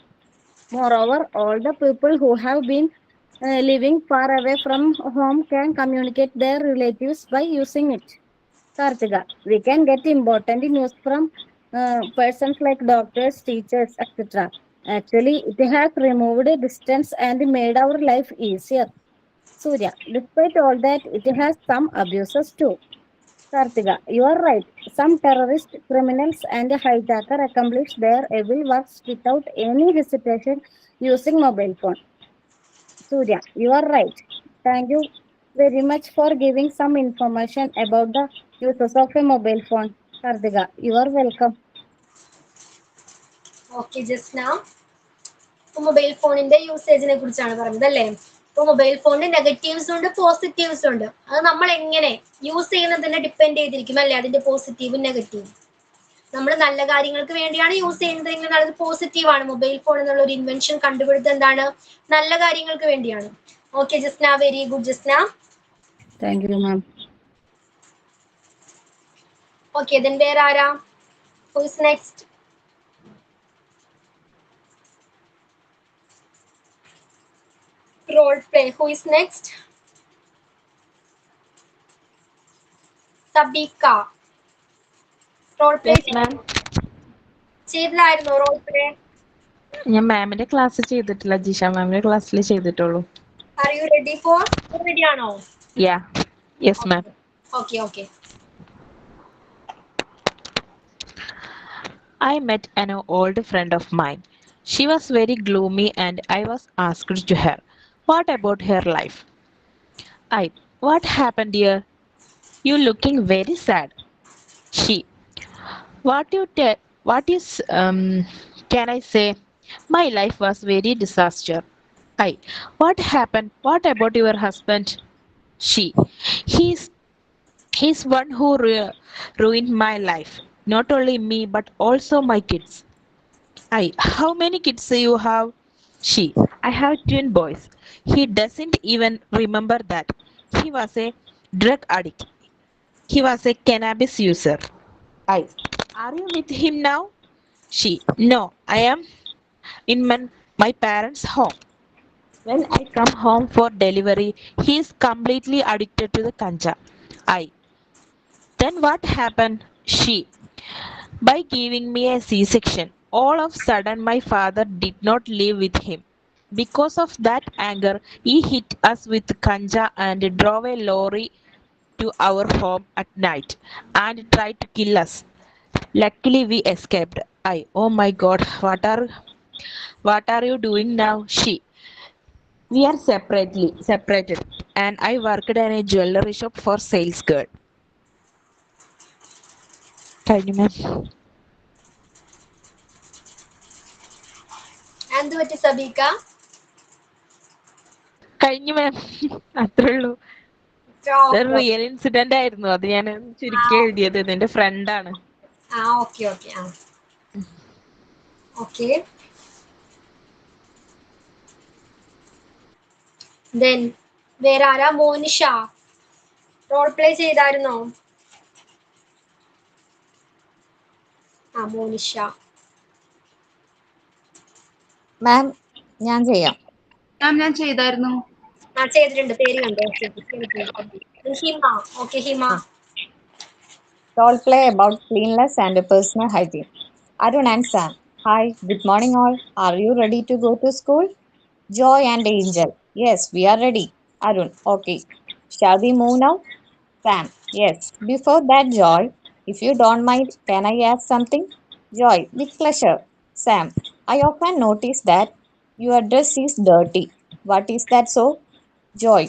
Moreover, all the people who have been living far away from home can communicate their relatives by using it. Kartika: We can get important news from persons like doctors, teachers, etc. Actually, it has removed distance and made our life easier. Surya: Despite all that, it has some abuses too. Kartika: You are right. Some terrorist criminals and hijacker accomplish their evil works without any hesitation using mobile phone. Surya: You are right. Thank you very much for giving some information about the uses of a mobile phone. Kartika, you are welcome.
Okay just നാ mobile ഫോണിന്റെ യൂസേജിനെ കുറിച്ചാണ് പറയുന്നത് അല്ലേ? ഇപ്പൊ mobile ഫോണിന് negatives ഉണ്ട് positives ഉണ്ട്. അത് നമ്മൾ എങ്ങനെ യൂസ് ചെയ്യുന്നതിനെ ഡിപ്പെൻഡ് ചെയ്തിരിക്കും അല്ലേ, അതിന്റെ പോസിറ്റീവും നെഗറ്റീവും. നമ്മൾ നല്ല കാര്യങ്ങൾക്ക് വേണ്ടിയാണ് യൂസ് ചെയ്യുന്നതെങ്കിൽ അത് പോസിറ്റീവ് ആണ്. മൊബൈൽ ഫോൺ എന്നുള്ള ഒരു ഇൻവെൻഷൻ കണ്ടുപിടുത്തം എന്താണ്? നല്ല കാര്യങ്ങൾക്ക് വേണ്ടിയാണ്. Okay Jasna, very good Jasna.
Thank you, ma'am.
Okay then വേറെ ആരാ? Who is next? Role play, who is next? Sabeeka role play
yes ma'am.
ചെയ്തില്ലായിരുന്നോ റോൾ പ്ലേ?
ഞാൻ മാമിന്റെ ക്ലാസ് ചെയ്തിട്ടില്ല, ജിഷ മാമിന്റെ ക്ലാസ്സിൽ ചെയ്തിട്ടുള്ളൂ.
Are you ready for? Ready ആണോ?
Yeah, yes ma'am.
Okay okay.
I met an old friend of mine. She was very gloomy and I was asked to her, what about her life? What happened dear? You looking very sad. She, what is, can I say? My life was very disaster. What happened? What about your husband? She, he's He's one who ruined my life. Not only me, but also my kids. How many kids do you have? She, I have twin boys. He doesn't even remember that. He was a drug addict. He was a cannabis user. Are you with him now? She, no, I am in my parents' home. When I come home for delivery, he is completely addicted to the ganja. Then what happened? She, by giving me a C-section, all of a sudden my father did not live with him. Because of that anger, he hit us with ganja and drove a lorry to our home at night and tried to kill us. Luckily, we escaped. Oh my God, what are you doing now? She, we are separated, and I worked in a jewelry shop for sales girl. കഴിഞ്ഞു മാം.
എന്ത് പറ്റി സബീക?
കഴിഞ്ഞു മാം, അത്രേ ഉള്ളൂ. Real incident ആയിരുന്നു, അത് ഞാൻ ചുരുക്കി എഴുതിയത്. എന്റെ ഫ്രണ്ടാണ്.
Okay okay. ഓക്കെ ദെൻ വേറെ ആരാ? മോനിഷ റോൾ പ്ലേ ചെയ്തായിരുന്നോ? മോനിഷ.
മാം ഞാൻ ചെയ്യാം.
മാം ഞാൻ ചെയ്തായിരുന്നു.
ചെയ്തിട്ടുണ്ട്, പേര് കണ്ടോ? Hima. Okay Hima.
Role play about cleanliness and personal hygiene. Arun and Sam. Hi, good morning all. Are you ready to go to school? Joy and Angel. Yes, we are ready. Arun. Okay. Shall we move now? Sam. Yes. Before that, Joy, if you don't mind, can I ask something? Joy. With pleasure. Sam. I often notice that your dress is dirty. What is that so? Joy.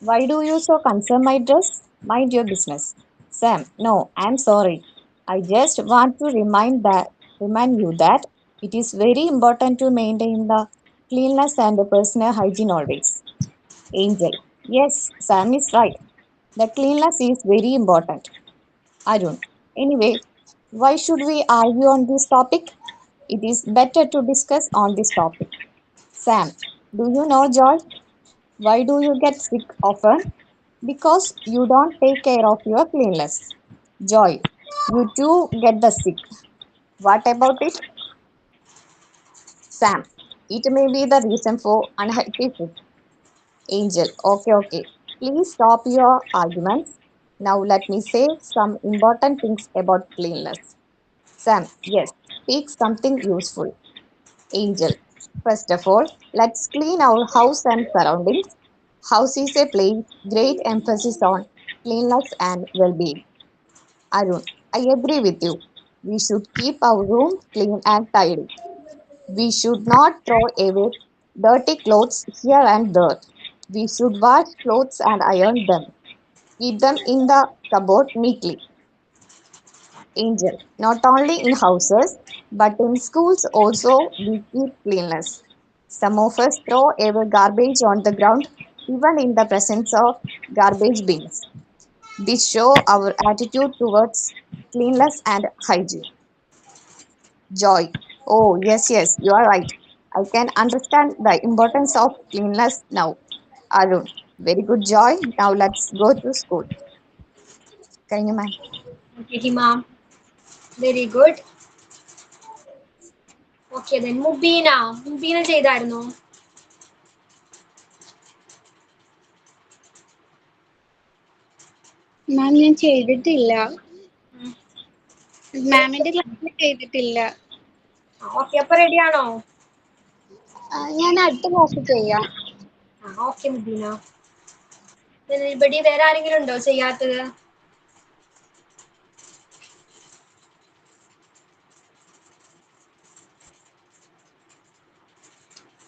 Why do you so concern my dress? Mind your business. Sam. No, I'm sorry. I just want to remind you that it is very important to maintain the cleanliness and the personal hygiene always. Angel. Yes, Sam is right. The cleanliness is very important. Arun. Anyway, why should we argue on this topic? It is better to discuss on this topic. Sam. Do you know, Joy? Why do you get sick often? Because you don't take care of your cleanliness. Joy. You too get the sick. What about it? Sam. It may be the reason for unhealthy food. Angel. Okay. Please stop your arguments. Now let me say some important things about cleanliness. Sam. Yes. Speak something useful. Angel. First of all, let's clean our house and surroundings. House is a place, great emphasis on cleanliness and well-being. Arun, I agree with you. We should keep our room clean and tidy. We should not throw away dirty clothes here and there. We should wash clothes and iron them. Keep them in the cupboard neatly. Angel, not only in houses, but in schools also we keep cleanliness. Some of us throw away garbage on the ground, even in the presence of garbage bins. This show our attitude towards cleanliness and hygiene. Joy. Oh, yes, you are right. I can understand the importance of cleanliness now. Arun. Very good, Joy. Now let's go to school. Can you, ma'am?
Okay, Hima. Very good. Okay, then Mubina. Mubina ചെയ്തായിരുന്നോ?
മാം ഞാൻ ചെയ്തിട്ടില്ല. മാമിന്റെ ക്ലാസ്സിൽ ചെയ്തിട്ടില്ല.
Okay, അപ്പൊ ready ആണോ?
ഞാൻ അടുത്ത ക്ലാസ്സിൽ ചെയ്യാം.
ഓക്കെ മുബീന. ഇവിടെ വേറെ ആരെങ്കിലും ഉണ്ടോ ചെയ്യാത്തത്?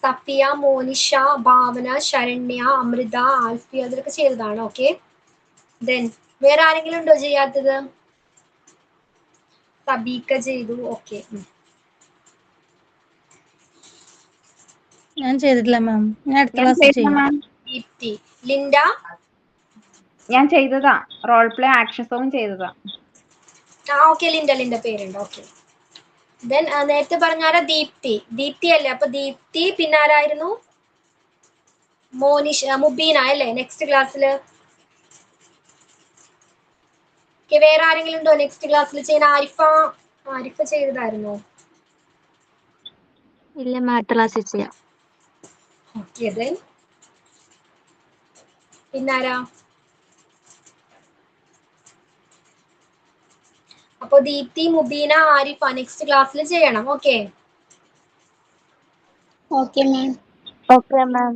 സഫിയ, മോനിഷ, ഭാവന, ശരണ്യ, അമൃത, ആൽഫി അതൊക്കെ ചെയ്തതാണ്. ഓക്കെ, ദെൻ വേറെ ആരെങ്കിലും ഉണ്ടോ ചെയ്യാത്തത്? സബീക്ക ചെയ്തു. ഓക്കെ,
ഞാൻ ചെയ്തിട്ടില്ല മാം. ഞാൻ അടുത്ത ക്ലാസ്സിൽ ചെയ്യും.
ദീപ്തി, ലിൻഡ.
ഞാൻ ചെയ്തതാ. റോൾ പ്ലേ ആക്ഷൻ സോങ് ചെയ്തതാ.
ഓക്കെ, ലിൻഡ പേരുണ്ട്. ഓക്കെ, ദെൻ നേരത്തെ പറഞ്ഞാരാ? ദീപ്തി അല്ലേ? അപ്പൊ ദീപ്തി, പിന്നെ ആരായിരുന്നു? മോനിഷ, മുബീന അല്ലേ നെക്സ്റ്റ് ക്ലാസ്സിൽ? വേറെ ആരെങ്കിലും ഉണ്ടോ നെക്സ്റ്റ് ക്ലാസ്സിൽ ചെയ്യുന്ന? ആരിഫ ചെയ്തതായിരുന്നോ?
ഇല്ല, അടുത്ത ക്ലാസ്സിൽ ചെയ്യാം.
ഓക്കെ, ദെൻ പിന്നാരാ? അപ്പൊ ദീപ്തി, മുബീന, ആരിഫ നെക്സ്റ്റ് ക്ലാസ്സിൽ ചെയ്യണം. Okay,
okay ma'am.
Okay ma'am.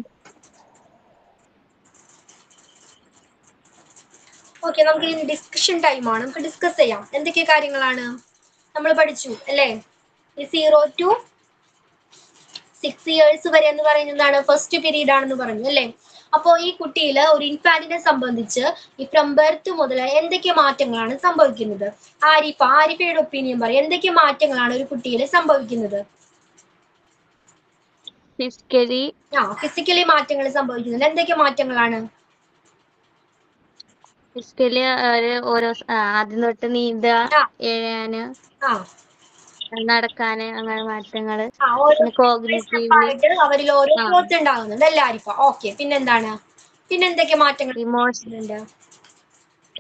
Okay, നമുക്ക് ഇനി ഡിസ്കഷൻ ടൈമാണ്. നമുക്ക് ഡിസ്കസ് ചെയ്യാം. എന്തൊക്കെ കാര്യങ്ങളാണ് നമ്മൾ പഠിച്ചു അല്ലേ? ഈ 0 to 6 years വരെ എന്ന് പറയുന്നതാണ് ഫസ്റ്റ് പീരീഡ് ആണെന്ന് പറഞ്ഞു അല്ലേ? അപ്പോ ഈ കുട്ടിയില് ഒരു ഇൻഫാന്റിനെ സംബന്ധിച്ച് ഈ ഫ്രം ബർത്ത് മുതൽ എന്തൊക്കെ മാറ്റങ്ങളാണ് സംഭവിക്കുന്നത്? ആരിഫയുടെ ഒപ്പീനിയൻ പറയും. എന്തൊക്കെ മാറ്റങ്ങളാണ് ഒരു കുട്ടിയിൽ സംഭവിക്കുന്നത്? ഫിസിക്കലി മാറ്റങ്ങൾ സംഭവിക്കുന്നുണ്ട്. എന്തൊക്കെ മാറ്റങ്ങളാണ്?
ഫിസിക്കലി ഓരോ ആദ്യം തൊട്ട് നീന്തുക, എഴയാന്, നടക്കാന്, അങ്ങനെ മാറ്റങ്ങള്.
ആയിട്ട് അവരിൽ ഓരോ ഗ്രോത്ത് ഉണ്ടാകുന്നുണ്ട് അല്ലേ ആരിഫ? ഓക്കെ, പിന്നെന്താണ്? പിന്നെന്തൊക്കെ മാറ്റങ്ങൾ?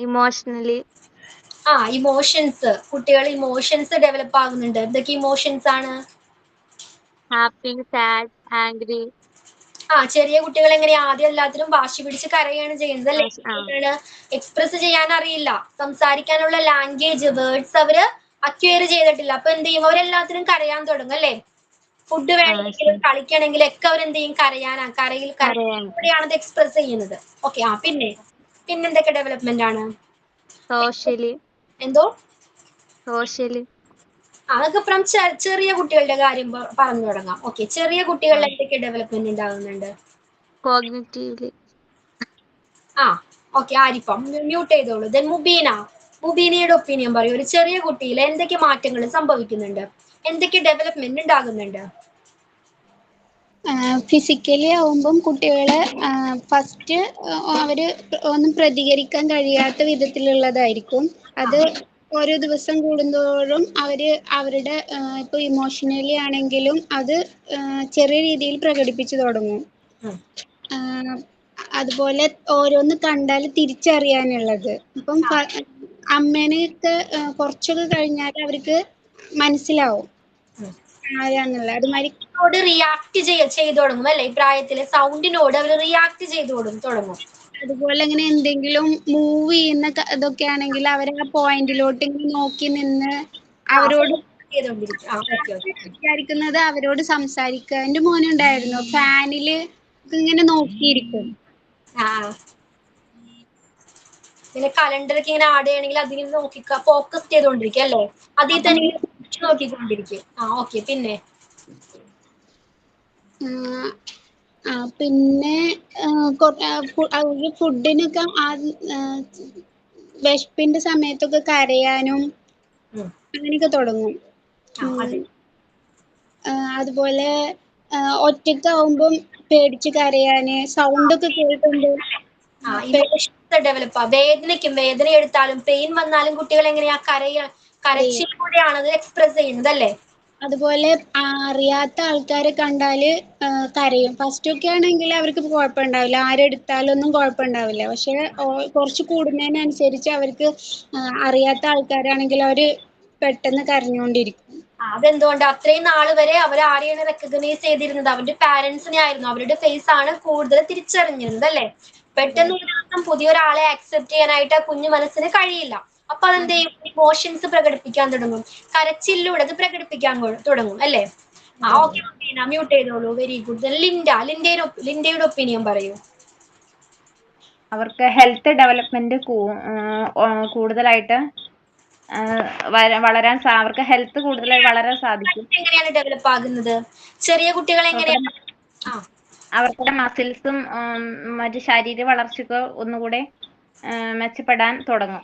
ഇമോഷണലി
ഇമോഷൻസ്, കുട്ടികൾ ഇമോഷൻസ് ഡെവലപ്പ് ആകുന്നുണ്ട്. എന്തൊക്കെ ഇമോഷൻസ് ആണ്?
Happy, sad, angry.
ചെറിയ കുട്ടികൾ എങ്ങനെയാ? ആദ്യം എല്ലാത്തിനും വാശി പിടിച്ച് കരയാണ് ചെയ്യുന്നത് അല്ലേ? എക്സ്പ്രസ് ചെയ്യാൻ അറിയില്ല, സംസാരിക്കാനുള്ള ലാംഗ്വേജ്, വേർഡ്സ് അവര് അക്വയർ ചെയ്തിട്ടില്ല. അപ്പൊ എന്ത് ചെയ്യും? അവരെല്ലാത്തിനും കരയാൻ തുടങ്ങും അല്ലേ? ഫുഡ് വേണമെങ്കിലും കളിക്കണമെങ്കിലും ഒക്കെ അവരെന്ത് ചെയ്യും? കരയിലൂടെയാണത് എക്സ്പ്രസ് ചെയ്യുന്നത്. ഓക്കെ, പിന്നെന്തൊക്കെ ഡെവലപ്മെന്റ് ആണ്?
സോഷ്യലി.
എന്തോ?
സോഷ്യലി.
അതൊക്കെ ഫ്രം ചെറിയ കുട്ടികളുടെ കാര്യം പറഞ്ഞു തുടങ്ങാം. ഓക്കെ, ചെറിയ കുട്ടികളിൽ എന്തൊക്കെ ഡെവലപ്മെന്റ് ഉണ്ടാകുന്നുണ്ട്?
കോഗ്നിറ്റീവ്ലി.
ഓക്കെ, ആരിഫ മ്യൂട്ട് ചെയ്തോളൂ. ദെൻ മുബീനയുടെ ഒപ്പീനിയൻ പറയൂ. ഒരു ചെറിയ കുട്ടിയിൽ എന്തൊക്കെ മാറ്റങ്ങൾ സംഭവിക്കുന്നുണ്ട്? എന്തൊക്കെ ഡെവലപ്മെന്റ് ഉണ്ടാകുന്നുണ്ട്?
ഫിസിക്കലി ആവുമ്പം കുട്ടികളെ ഫസ്റ്റ് അവര് ഒന്നും പ്രതികരിക്കാൻ കഴിയാത്ത വിധത്തിലുള്ളതായിരിക്കും. അത് ഓരോ ദിവസം കൂടുന്തോറും അവരുടെ ഇപ്പൊ ഇമോഷണലി ആണെങ്കിലും അത് ചെറിയ രീതിയിൽ പ്രകടിപ്പിച്ചു തുടങ്ങും. അതുപോലെ ഓരോന്ന് കണ്ടാൽ തിരിച്ചറിയാനുള്ളത്. ഇപ്പം അമ്മേനെയൊക്കെ കുറച്ചൊക്കെ കഴിഞ്ഞാൽ അവർക്ക് മനസ്സിലാവും ആരാന്നുള്ളത്. അതുമാതിരി
റിയാക്ട് ചെയ്തു തുടങ്ങും അല്ലെ? ഈ പ്രായത്തിലെ സൗണ്ടിനോട് അവർ റിയാക്ട് ചെയ്തു തുടങ്ങും.
അതുപോലെ ഇങ്ങനെ എന്തെങ്കിലും മൂവ് ചെയ്യുന്ന ഇതൊക്കെ ആണെങ്കിൽ അവർ ആ പോയിന്റിലോട്ട് ഇങ്ങനെ നോക്കി നിന്ന് അവരോട് വിചാരിക്കുന്നത് അവരോട് സംസാരിക്കുക. എന്റെ മോനുണ്ടായിരുന്നു, ഫാനില് ഇങ്ങനെ നോക്കിയിരിക്കും.
പിന്നെ കലണ്ടറൊക്കെ ഇങ്ങനെ ആഡ് ചെയ്യണമെങ്കിൽ അതിങ്ങനെ നോക്കി ഫോക്കസ് ചെയ്തോണ്ടിരിക്കും അല്ലേ? അതിൽ തന്നെ നോക്കിക്കൊണ്ടിരിക്കും. ഓക്കെ, പിന്നെ
അവർക്ക് ഫുഡിനൊക്കെ വിശപ്പിന്റെ സമയത്തൊക്കെ കരയാനും
ഉം.
അങ്ങനെയൊക്കെ തുടങ്ങും.
അതെ.
അതുപോലെ ഒറ്റക്കാവുമ്പം പേടിച്ച് കരയാന്, സൗണ്ട് ഒക്കെ കേൾക്കുമ്പോൾ
ഇമോഷൻസ് ഡെവലപ്പ് വേദന എടുത്താലും പെയിൻ വന്നാലും കുട്ടികൾ എങ്ങനെയാ കരച്ചിലൂടെയാണ് അത് എക്സ്പ്രസ് ചെയ്യുന്നത് അല്ലേ?
അതുപോലെ അറിയാത്ത ആൾക്കാരെ കണ്ടാല് കരയും. ഫസ്റ്റ് ഒക്കെ ആണെങ്കിൽ അവർക്ക് കുഴപ്പമുണ്ടാവില്ല, ആരെടുത്താലൊന്നും കുഴപ്പമുണ്ടാവില്ല. പക്ഷെ കുറച്ച് കൂടുന്നതിനനുസരിച്ച് അവർക്ക് അറിയാത്ത ആൾക്കാരാണെങ്കിൽ അവര് പെട്ടെന്ന് കരഞ്ഞുകൊണ്ടിരിക്കും.
അതെന്തുകൊണ്ട്? അത്രയും നാള് വരെ അവർ ആരെയാണ് റെക്കഗ്നൈസ് ചെയ്തിരുന്നത്? അവരുടെ പാരന്റ്സിനെ ആയിരുന്നു. അവരുടെ ഫേസ് ആണ് കൂടുതൽ തിരിച്ചറിഞ്ഞിരുന്നത് അല്ലേ? പെട്ടെന്ന് ഒരു ദിവസം പുതിയൊരാളെ അക്സെപ്റ്റ് ചെയ്യാനായിട്ട് കുഞ്ഞു മനസ്സിന് കഴിയില്ല. അപ്പൊ അതെന്ത് ചെയ്യും? ഇമോഷൻസ് പ്രകടിപ്പിക്കാൻ തുടങ്ങും. കരച്ചിലൂടെ അത് പ്രകടിപ്പിക്കാൻ തുടങ്ങും അല്ലേ? ഓക്കെ, മ്യൂട്ട് ചെയ്തോളൂ. Very good. ലിൻഡയുടെ ഒപ്പീനിയൻ പറയൂ.
അവർക്ക് ഹെൽത്ത് ഡെവലപ്മെന്റ് കൂടുതലായിട്ട് വളരാൻ അവർക്ക് ഹെൽത്ത് കൂടുതലായി വളരാൻ സാധിക്കും.
എങ്ങനെയാണ് ഡെവലപ്പ് ആകുന്നത്? ചെറിയ കുട്ടികൾ എങ്ങനെയാണ്?
അവരുടെ മസിൽസും മറ്റു ശാരീരിക വളർച്ചയ്ക്ക് ഒന്നുകൂടെ മെച്ചപ്പെടാൻ തുടങ്ങും,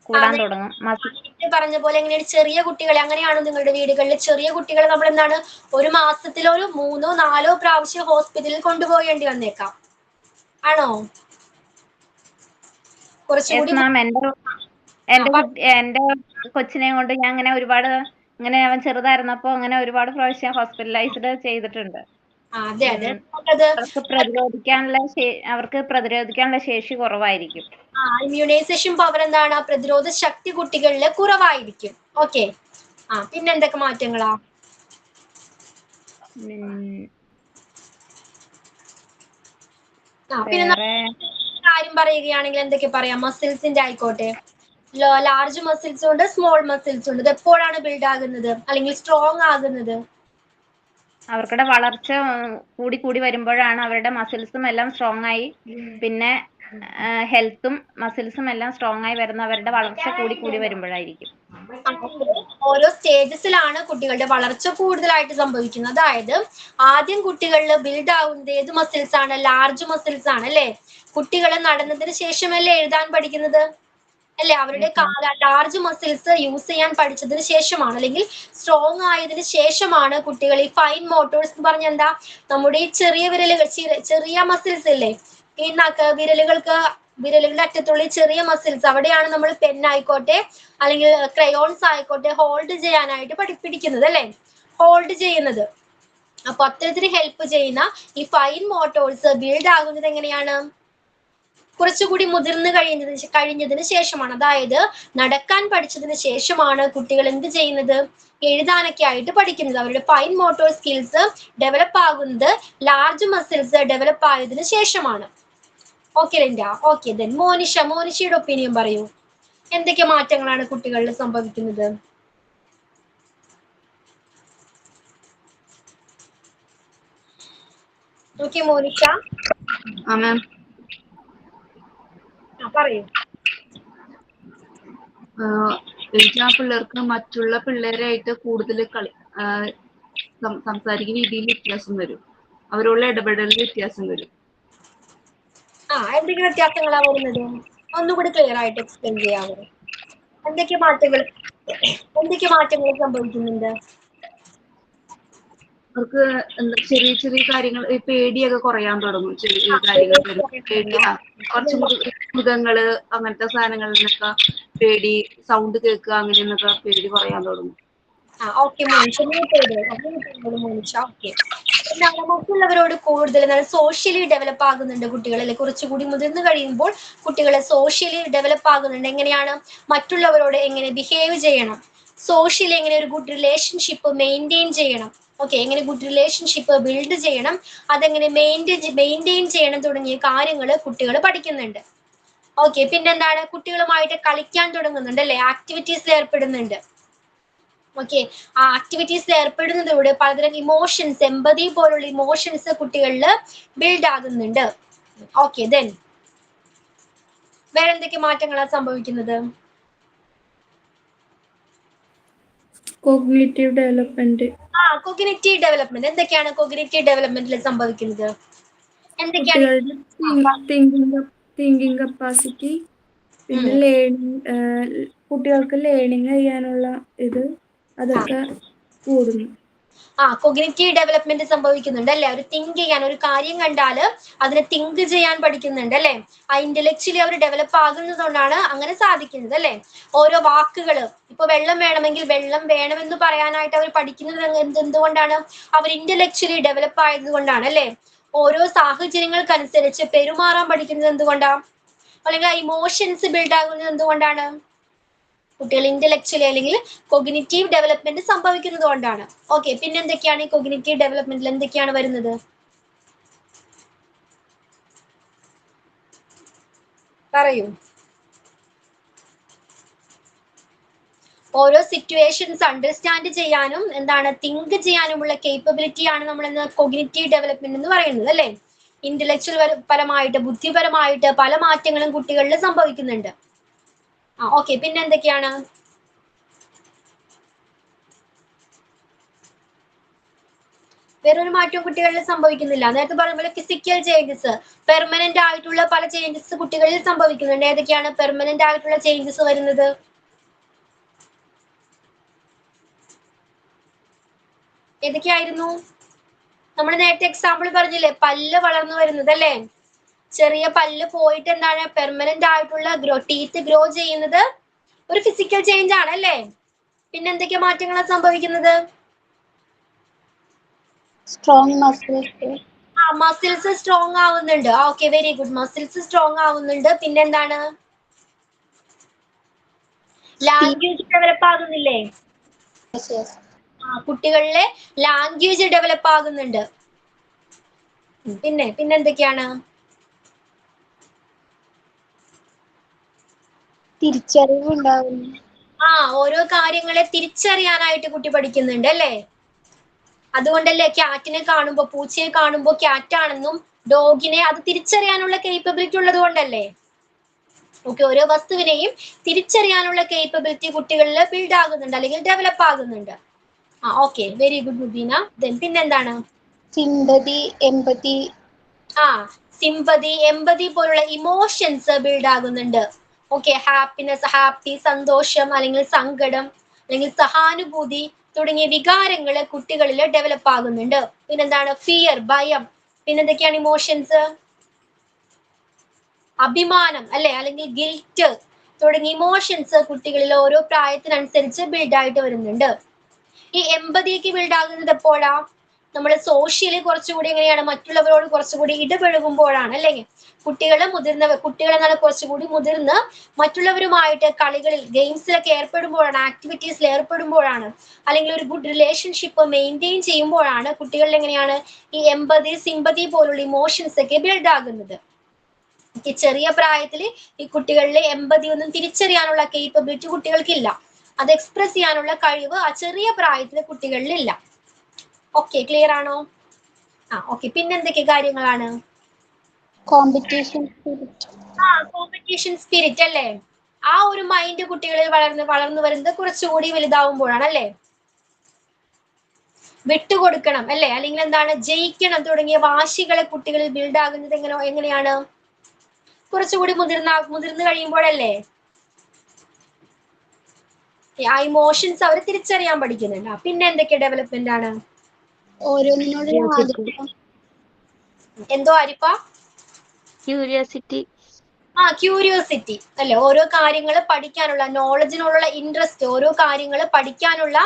കൂടാൻ തുടങ്ങും.
പറഞ്ഞ പോലെ എങ്ങനെയാണ് ചെറിയ കുട്ടികളെ? അങ്ങനെയാണോ നിങ്ങളുടെ വീടുകളിൽ ചെറിയ കുട്ടികളെ നമ്മൾ എന്താണ് ഒരു മാസത്തിൽ ഒരു 3-4 പ്രാവശ്യം ഹോസ്പിറ്റലിൽ കൊണ്ടുപോകേണ്ടി വന്നേക്കാം, ആണോ? കുറച്ചുകൂടി
എന്റെ കൊച്ചിനെ കൊണ്ട് ഞാൻ അങ്ങനെ ഒരുപാട് അവൻ ചെറുതായിരുന്നപ്പോ അങ്ങനെ ഒരുപാട് പ്രാവശ്യം ഹോസ്പിറ്റലൈസ്ഡ് ചെയ്തിട്ടുണ്ട്. അവർക്ക് പ്രതിരോധിക്കാനുള്ള ശേഷി കുറവായിരിക്കും.
ഇമ്മ്യൂണൈസേഷൻ പവർ എന്താണ്? പ്രതിരോധ ശക്തി കുട്ടികളിൽ കുറവായിരിക്കും. ഓക്കെ, പിന്നെ എന്തൊക്കെ മാറ്റങ്ങളാ? പിന്നെ കാര്യം പറയുകയാണെങ്കിൽ എന്തൊക്കെ പറയാം? മസിൽസിന്റെ ആയിക്കോട്ടെ, ലാർജ് മസിൽസ് ഉണ്ട്, സ്മോൾ മസിൽസ് ഉണ്ട്. ഇത് എപ്പോഴാണ് ബിൽഡ് ആകുന്നത് അല്ലെങ്കിൽ സ്ട്രോങ് ആകുന്നത്?
അവരുടെ വളർച്ച കൂടി വരുമ്പോഴാണ് അവരുടെ മസിൽസും എല്ലാം സ്ട്രോങ് ആയി, പിന്നെ ഹെൽത്തും മസിൽസും എല്ലാം സ്ട്രോങ് ആയി വരുന്ന അവരുടെ വളർച്ച കൂടി വരുമ്പോഴായിരിക്കും.
ഓരോ സ്റ്റേജസിലാണ് കുട്ടികളുടെ വളർച്ച കൂടുതലായിട്ട് സംഭവിക്കുന്നത്. അതായത് ആദ്യം കുട്ടികളിൽ ബിൽഡ് ആവുന്നത് ഏത് മസിൽസ് ആണ്? ലാർജ് മസിൽസ് ആണ് അല്ലേ? കുട്ടികൾ നടന്നതിന് ശേഷമല്ലേ എഴുതാൻ പഠിക്കുന്നത് അല്ലേ? അവരുടെ ലാർജ് മസിൽസ് യൂസ് ചെയ്യാൻ പഠിച്ചതിന് ശേഷമാണ്, അല്ലെങ്കിൽ സ്ട്രോങ് ആയതിനു ശേഷമാണ് കുട്ടികൾ ഈ ഫൈൻ മോട്ടോഴ്സ് എന്ന് പറഞ്ഞ എന്താ? നമ്മുടെ ഈ ചെറിയ വിരലുകൾ, ചെറിയ മസിൽസ് ഇല്ലേ? ഈ വിരലുകളുടെ അറ്റത്തുള്ള ചെറിയ മസിൽസ്, അവിടെയാണ് നമ്മൾ പെൻ ആയിക്കോട്ടെ അല്ലെങ്കിൽ ക്രയോൺസ് ആയിക്കോട്ടെ ഹോൾഡ് ചെയ്യാനായിട്ട് പിടിക്കുന്നത് അല്ലേ? ഹോൾഡ് ചെയ്യുന്നത്. അപ്പൊ അത്തരത്തിന് ഹെൽപ്പ് ചെയ്യുന്ന ഈ ഫൈൻ മോട്ടോഴ്സ് ബിൽഡ് ആകുന്നത് എങ്ങനെയാണ്? കുറച്ചുകൂടി മുതിർന്നു കഴിഞ്ഞതിന് ശേഷമാണ്. അതായത് നടക്കാൻ പഠിച്ചതിന് ശേഷമാണ് കുട്ടികൾ എന്ത് ചെയ്യുന്നത്? എഴുതാനൊക്കെ ആയിട്ട് പഠിക്കുന്നത്. അവരുടെ ഫൈൻ മോട്ടോർ സ്കിൽസ് ഡെവലപ്പ് ആകുന്നത് ലാർജ് മസിൽസ് ഡെവലപ്പ് ആയതിനു ശേഷമാണ്. ഓക്കെ ലിൻഡ? ഓക്കെ, ദെൻ മോനിഷയുടെ ഒപ്പീനിയൻ പറയൂ. എന്തൊക്കെ മാറ്റങ്ങളാണ് കുട്ടികളിൽ സംഭവിക്കുന്നത്? ഓക്കെ മോനിഷ പറയൂ.
എനിക്ക് ആ പിള്ളേർക്ക് മറ്റുള്ള പിള്ളേരായിട്ട് കൂടുതൽ സംസാരിക്കുന്ന രീതിയിൽ വ്യത്യാസം വരും, അവരുള്ള ഇടപെടലിൽ വ്യത്യാസം വരും.
എന്തൊക്കെ വ്യത്യാസങ്ങളാ വരുന്നത്? ഒന്നുകൂടി ക്ലിയർ ആയിട്ട് എക്സ്പ്ലെയിൻ ചെയ്യാമോ? എന്തൊക്കെ മാറ്റങ്ങൾ സംഭവിക്കുന്നുണ്ട്?
അവർക്ക് ചെറിയ ചെറിയ കാര്യങ്ങൾ, പേടിയൊക്കെ കുറയാൻ തുടങ്ങും. ചെറിയ കാര്യങ്ങൾ കുറച്ചും കൂടി മൃഗങ്ങള് അങ്ങനത്തെ സാധനങ്ങളിൽ നിന്നൊക്കെ പേടി, സൗണ്ട് കേൾക്കുക, അങ്ങനെയെന്നൊക്കെ പേടി കുറയാൻ തുടങ്ങും.
മറ്റുള്ളവരോട് കൂടുതൽ സോഷ്യലി ഡെവലപ്പ് ആകുന്നുണ്ട് കുട്ടികൾ അല്ലെ? കുറച്ചുകൂടി മുതിർന്നു കഴിയുമ്പോൾ കുട്ടികളെ സോഷ്യലി ഡെവലപ്പ് ആകുന്നുണ്ട്. എങ്ങനെയാണ്? മറ്റുള്ളവരോട് എങ്ങനെ ബിഹേവ് ചെയ്യണം, സോഷ്യലി എങ്ങനെ ഒരു ഗുഡ് റിലേഷൻഷിപ്പ് മെയിൻറ്റെയിൻ ചെയ്യണം, ഓക്കെ, എങ്ങനെ ഗുഡ് റിലേഷൻഷിപ്പ് ബിൽഡ് ചെയ്യണം, അതെങ്ങനെ മെയിൻറ്റെയിൻ ചെയ്യണം തുടങ്ങിയ കാര്യങ്ങൾ കുട്ടികൾ പഠിക്കുന്നുണ്ട്. ഓക്കെ, പിന്നെന്താണ്? കുട്ടികളുമായിട്ട് കളിക്കാൻ തുടങ്ങുന്നുണ്ട് അല്ലെ? ആക്ടിവിറ്റീസിൽ ഏർപ്പെടുന്നുണ്ട്. ഓക്കെ, ആ ആക്ടിവിറ്റീസിൽ ഏർപ്പെടുന്നതിലൂടെ പലതരം ഇമോഷൻസ്, എമ്പതി പോലുള്ള ഇമോഷൻസ് കുട്ടികളിൽ ബിൽഡ് ആകുന്നുണ്ട്. ഓക്കെ, ദെൻ വേറെ എന്തൊക്കെ മാറ്റങ്ങളാണ് സംഭവിക്കുന്നത്?
Cognitive development.
Cognitive development. എന്തൊക്കെയാണ് കോഗ്നിറ്റീവ് ഡെവലപ്മെന്റിൽ സംഭവിക്കുന്നത്? എന്തൊക്കെയാണ്?
കുട്ടികളുടെ തിങ്കിങ് കപ്പാസിറ്റി, പിന്നെ കുട്ടികൾക്ക് ലേണിംഗ് ചെയ്യാനുള്ള അതൊക്കെ കൂടുന്നു.
കോഗ്നിറ്റീവ് ഡെവലപ്മെന്റ് സംഭവിക്കുന്നുണ്ട് അല്ലെ? അവർ തിങ്ക് ചെയ്യാൻ, ഒരു കാര്യം കണ്ടാല് അതിനെ തിങ്ക് ചെയ്യാൻ പഠിക്കുന്നുണ്ട് അല്ലെ? ആ ഇന്റലക്ച്വലി അവർ ഡെവലപ്പ് ആകുന്നതുകൊണ്ടാണ് അങ്ങനെ സാധിക്കുന്നത് അല്ലെ? ഓരോ വാക്കുകള്, ഇപ്പൊ വെള്ളം വേണമെങ്കിൽ വെള്ളം വേണമെന്ന് പറയാനായിട്ട് അവർ പഠിക്കുന്നത് എന്തുകൊണ്ടാണ്? അവർ ഇന്റലക്ച്വലി ഡെവലപ്പ് ആയത് കൊണ്ടാണ് അല്ലെ? ഓരോ സാഹചര്യങ്ങൾക്കനുസരിച്ച് പെരുമാറാൻ പഠിക്കുന്നത് എന്തുകൊണ്ടാണ്? അല്ലെങ്കിൽ ആ ഇമോഷൻസ് ബിൽഡ് ആകുന്നത് എന്തുകൊണ്ടാണ്? കുട്ടികൾ ഇന്റലക്ച്വലി അല്ലെങ്കിൽ കൊഗ്നിറ്റീവ് ഡെവലപ്മെന്റ് സംഭവിക്കുന്നത് കൊണ്ടാണ്. ഓക്കെ, പിന്നെ എന്തൊക്കെയാണ് ഈ കൊഗ്നിറ്റീവ് ഡെവലപ്മെന്റിൽ എന്തൊക്കെയാണ് വരുന്നത്? പറയൂ. ഓരോ സിറ്റുവേഷൻസ് അണ്ടർസ്റ്റാൻഡ് ചെയ്യാനും എന്താണ് തിങ്ക് ചെയ്യാനുമുള്ള കേപ്പബിലിറ്റി ആണ് നമ്മൾ കൊഗ്നിറ്റീവ് ഡെവലപ്മെന്റ് എന്ന് പറയുന്നത് അല്ലെ? ഇന്റലക്ച്വൽ പരമായിട്ട്, ബുദ്ധിപരമായിട്ട് പല മാറ്റങ്ങളും കുട്ടികളിൽ സംഭവിക്കുന്നുണ്ട്. ഓക്കെ, പിന്നെ എന്തൊക്കെയാണ്? വേറൊരു മാറ്റവും കുട്ടികളിൽ സംഭവിക്കുന്നില്ല. നേരത്തെ പറഞ്ഞ പോലെ ഫിസിക്കൽ ചേഞ്ചസ്, പെർമനന്റ് ആയിട്ടുള്ള പല ചേഞ്ചസ് കുട്ടികളിൽ സംഭവിക്കുന്നുണ്ട്. ഏതൊക്കെയാണ് പെർമനന്റ് ആയിട്ടുള്ള ചേഞ്ചസ് വരുന്നത്? ഏതൊക്കെയായിരുന്നു? നമ്മൾ നേരത്തെ എക്സാമ്പിൾ പറഞ്ഞില്ലേ, പല്ല് വളർന്നു വരുന്നത് അല്ലേ? ചെറിയ പല്ല് പോയിട്ട് എന്താണ് പെർമനന്റ് ആയിട്ടുള്ള ടീത്ത് ഗ്രോ ചെയ്യുന്നത് ഒരു ഫിസിക്കൽ ചേഞ്ച് ആണ് അല്ലേ? പിന്നെ എന്തൊക്കെ മാറ്റങ്ങളാണ് സംഭവിക്കുന്നത്?
Strong muscles.
മസിൽസ് സ്ട്രോങ് ആവുന്നുണ്ട്. Okay, very good. Muscles strong ആവുന്നുണ്ട്. പിന്നെന്താണ്? ലാംഗ്വേജ് ഡെവലപ്പ് ആകുന്നില്ലേ? കുട്ടികളിലെ ലാംഗ്വേജ് ഡെവലപ്പ് ആകുന്നുണ്ട്. പിന്നെന്തൊക്കെയാണ്?
തിരിച്ചറിവുണ്ടാവുന്നു.
ഓരോ കാര്യങ്ങളെ തിരിച്ചറിയാനായിട്ട് കുട്ടി പഠിക്കുന്നുണ്ട് അല്ലേ? അതുകൊണ്ടല്ലേ ക്യാറ്റിനെ കാണുമ്പോ, പൂച്ചയെ കാണുമ്പോ ക്യാറ്റ് ആണെന്നും ഡോഗിനെ അത് തിരിച്ചറിയാനുള്ള കേപ്പബിലിറ്റി ഉള്ളത് കൊണ്ടല്ലേ? ഓക്കെ, ഓരോ വസ്തുവിനെയും തിരിച്ചറിയാനുള്ള കേപ്പബിലിറ്റി കുട്ടികളിൽ ബിൽഡ് ആകുന്നുണ്ട് അല്ലെങ്കിൽ ഡെവലപ്പ് ആകുന്നുണ്ട്. Okay, very good Mubeena. പിന്നെന്താണ്?
സിമ്പതി, എമ്പതി.
സിമ്പതി, എമ്പതി പോലുള്ള ഇമോഷൻസ് ബിൽഡ് ആകുന്നുണ്ട്. ഓക്കെ, ഹാപ്പിനെസ്, ഹാപ്പി, സന്തോഷം, അല്ലെങ്കിൽ സങ്കടം, അല്ലെങ്കിൽ സഹാനുഭൂതി തുടങ്ങിയ വികാരങ്ങൾ കുട്ടികളിൽ ഡെവലപ്പ് ആകുന്നുണ്ട്. പിന്നെന്താണ്? ഫിയർ, ഭയം. പിന്നെന്തൊക്കെയാണ് ഇമോഷൻസ്? അഭിമാനം അല്ലെ, അല്ലെങ്കിൽ ഗിൽറ്റ് തുടങ്ങിയ ഇമോഷൻസ് കുട്ടികളിൽ ഓരോ പ്രായത്തിനനുസരിച്ച് ബിൽഡ് ആയിട്ട് വരുന്നുണ്ട്. ഈ എമ്പതിയൊക്കെ ബിൽഡ് ആകുന്നത് എപ്പോഴാ? നമ്മൾ സോഷ്യലി കുറച്ചുകൂടി എങ്ങനെയാണ് മറ്റുള്ളവരോട് കുറച്ചുകൂടി ഇടപഴകുമ്പോഴാണ് അല്ലേ? കുട്ടികളെന്നാണ് കുറച്ചുകൂടി മുതിർന്ന് മറ്റുള്ളവരുമായിട്ട് കളികളിൽ, ഗെയിംസിലൊക്കെ ഏർപ്പെടുമ്പോഴാണ്, ആക്ടിവിറ്റീസിൽ ഏർപ്പെടുമ്പോഴാണ്, അല്ലെങ്കിൽ ഒരു ഗുഡ് റിലേഷൻഷിപ്പ് മെയിൻറ്റെയിൻ ചെയ്യുമ്പോഴാണ് കുട്ടികളിൽ എങ്ങനെയാണ് ഈ എമ്പതി, സിമ്പതി പോലുള്ള ഇമോഷൻസ് ഒക്കെ ബിൽഡ് ആകുന്നത്. ചെറിയ പ്രായത്തിൽ ഈ കുട്ടികളിലെ എമ്പതി ഒന്നും തിരിച്ചറിയാനുള്ള കേപ്പബിലിറ്റി കുട്ടികൾക്കില്ല. അത് എക്സ്പ്രസ് ചെയ്യാനുള്ള കഴിവ് ആ ചെറിയ പ്രായത്തിലെ കുട്ടികളിലില്ല. ഓക്കെ, ക്ലിയർ ആണോ? ഓക്കെ, പിന്നെന്തൊക്കെ കാര്യങ്ങളാണ്?
കോമ്പറ്റീഷൻ
സ്പിരിറ്റ് അല്ലേ? ആ ഒരു മൈൻഡ് കുട്ടികളിൽ വളർന്നു വരുന്നത് കുറച്ചുകൂടി വലുതാവുമ്പോഴാണ് അല്ലേ? വിട്ടുകൊടുക്കണം അല്ലേ, അല്ലെങ്കിൽ എന്താണ് ജയിക്കണം തുടങ്ങിയ വാശികളെ കുട്ടികളിൽ ബിൽഡ് ആകുന്നത് എങ്ങനെയാണ്? കുറച്ചുകൂടി മുതിർന്നു കഴിയുമ്പോഴല്ലേ? ആ ഇമോഷൻസ് അവർ തിരിച്ചറിയാൻ പഠിക്കുന്നുണ്ട്. പിന്നെ എന്തൊക്കെ ഡെവലപ്മെന്റ് ആണ്? എന്തോ ആരിപ്പ?
ക്യൂരിയോസിറ്റി.
ക്യൂരിയോസിറ്റി അല്ലെ? ഓരോ കാര്യങ്ങൾ പഠിക്കാനുള്ള, നോളജിനുള്ള ഇൻട്രസ്റ്റ്, ഓരോ കാര്യങ്ങൾ പഠിക്കാനുള്ള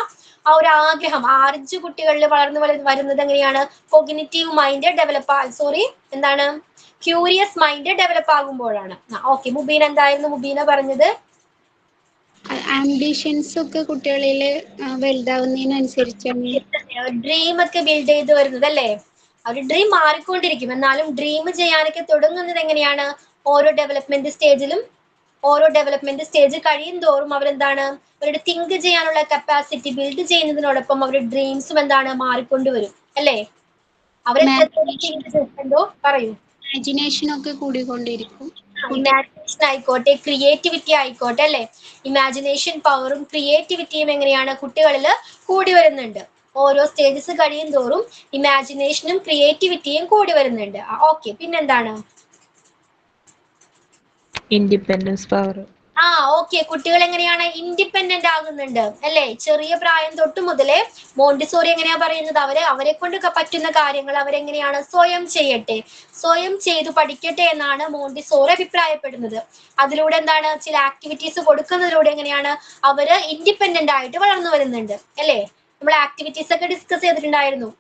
ആ ഒരു ആഗ്രഹം, ആർജ് കുട്ടികളിൽ വളർന്നു വരുന്നത് എങ്ങനെയാണ്? കൊഗ്നിറ്റീവ് മൈൻഡ് എന്താണ്? ക്യൂരിയസ് മൈൻഡ് ഡെവലപ്പ് ആകുമ്പോഴാണ്. ഓക്കെ, മുബീന എന്തായിരുന്നു മുബീന പറഞ്ഞത്?
ആംബിഷൻസ് ഒക്കെ കുട്ടികളിൽ വലുതാവുന്നതിനനുസരിച്ചാണ്
ഡ്രീം ഒക്കെ ബിൽഡ് ചെയ്ത് വരുന്നത് അല്ലേ? അവർ ഡ്രീം മാറിക്കൊണ്ടിരിക്കും, എന്നാലും ഡ്രീം ചെയ്യാനൊക്കെ തുടങ്ങുന്നത് എങ്ങനെയാണ്? ഓരോ ഡെവലപ്മെന്റ് സ്റ്റേജ് കഴിയും തോറും അവരെന്താണ് അവരുടെ തിങ്ക് ചെയ്യാനുള്ള കപ്പാസിറ്റി ബിൽഡ് ചെയ്യുന്നതിനോടൊപ്പം അവരുടെ ഡ്രീംസും എന്താണ് മാറിക്കൊണ്ടുവരും അല്ലേ? എന്തോ പറയൂ.
ഇമാജിനേഷൻ ഒക്കെ കൂടിക്കൊണ്ടിരിക്കും.
ഇമാജിനേഷൻ ആയിക്കോട്ടെ, ക്രിയേറ്റിവിറ്റി ആയിക്കോട്ടെ അല്ലെ? ഇമാജിനേഷൻ പവറും ക്രിയേറ്റിവിറ്റിയും എങ്ങനെയാണ് കുട്ടികളിൽ കൂടി വരുന്നുണ്ട്. ഓരോ സ്റ്റേജസ് കഴിയും തോറും ഇമാജിനേഷനും ക്രിയേറ്റിവിറ്റിയും കൂടി വരുന്നുണ്ട്. ഓക്കെ, പിന്നെന്താണ്?
Independence power.
ഓക്കെ, കുട്ടികൾ എങ്ങനെയാണ് ഇൻഡിപെൻഡന്റ് ആകുന്നുണ്ട് അല്ലെ? ചെറിയ പ്രായം തൊട്ട് മുതലേ മോണ്ടിസോറി എങ്ങനെയാ പറയുന്നത്? അവരെ കൊണ്ട് പറ്റുന്ന കാര്യങ്ങൾ അവരെങ്ങനെയാണ് സ്വയം ചെയ്യട്ടെ, സ്വയം ചെയ്തു പഠിക്കട്ടെ എന്നാണ് മോണ്ടിസോറി അഭിപ്രായപ്പെടുന്നത്. അതിലൂടെ എന്താണ്? ചില ആക്ടിവിറ്റീസ് കൊടുക്കുന്നതിലൂടെ എങ്ങനെയാണ് അവര് ഇൻഡിപെൻഡന്റ് ആയിട്ട് വളർന്നു വരുന്നുണ്ട് അല്ലെ? നമ്മൾ ആക്ടിവിറ്റീസ് ഒക്കെ ഡിസ്കസ് ചെയ്തിട്ടുണ്ടായിരുന്നു.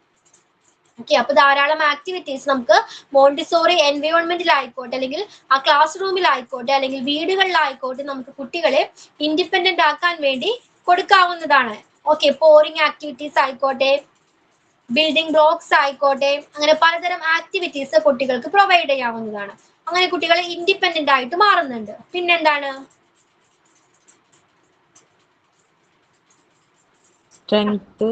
ഓക്കെ, അപ്പൊ ധാരാളം ആക്ടിവിറ്റീസ് നമുക്ക് മോണ്ടിസോറി എൻവയോൺമെന്റിലായിക്കോട്ടെ, അല്ലെങ്കിൽ ആ ക്ലാസ് റൂമിലായിക്കോട്ടെ, അല്ലെങ്കിൽ വീടുകളിലായിക്കോട്ടെ, നമുക്ക് കുട്ടികളെ ഇൻഡിപെൻഡന്റ് ആക്കാൻ വേണ്ടി കൊടുക്കാവുന്നതാണ്. ഓക്കെ, പോറിംഗ് ആക്ടിവിറ്റീസ് ആയിക്കോട്ടെ, ബിൽഡിംഗ് ബ്ലോക്സ് ആയിക്കോട്ടെ, അങ്ങനെ പലതരം ആക്ടിവിറ്റീസ് കുട്ടികൾക്ക് പ്രൊവൈഡ് ചെയ്യാവുന്നതാണ്. അങ്ങനെ കുട്ടികൾ ഇൻഡിപെൻഡന്റ് ആയിട്ട് മാറുന്നുണ്ട്. പിന്നെന്താണ്?
സ്ട്രെങ്ത്.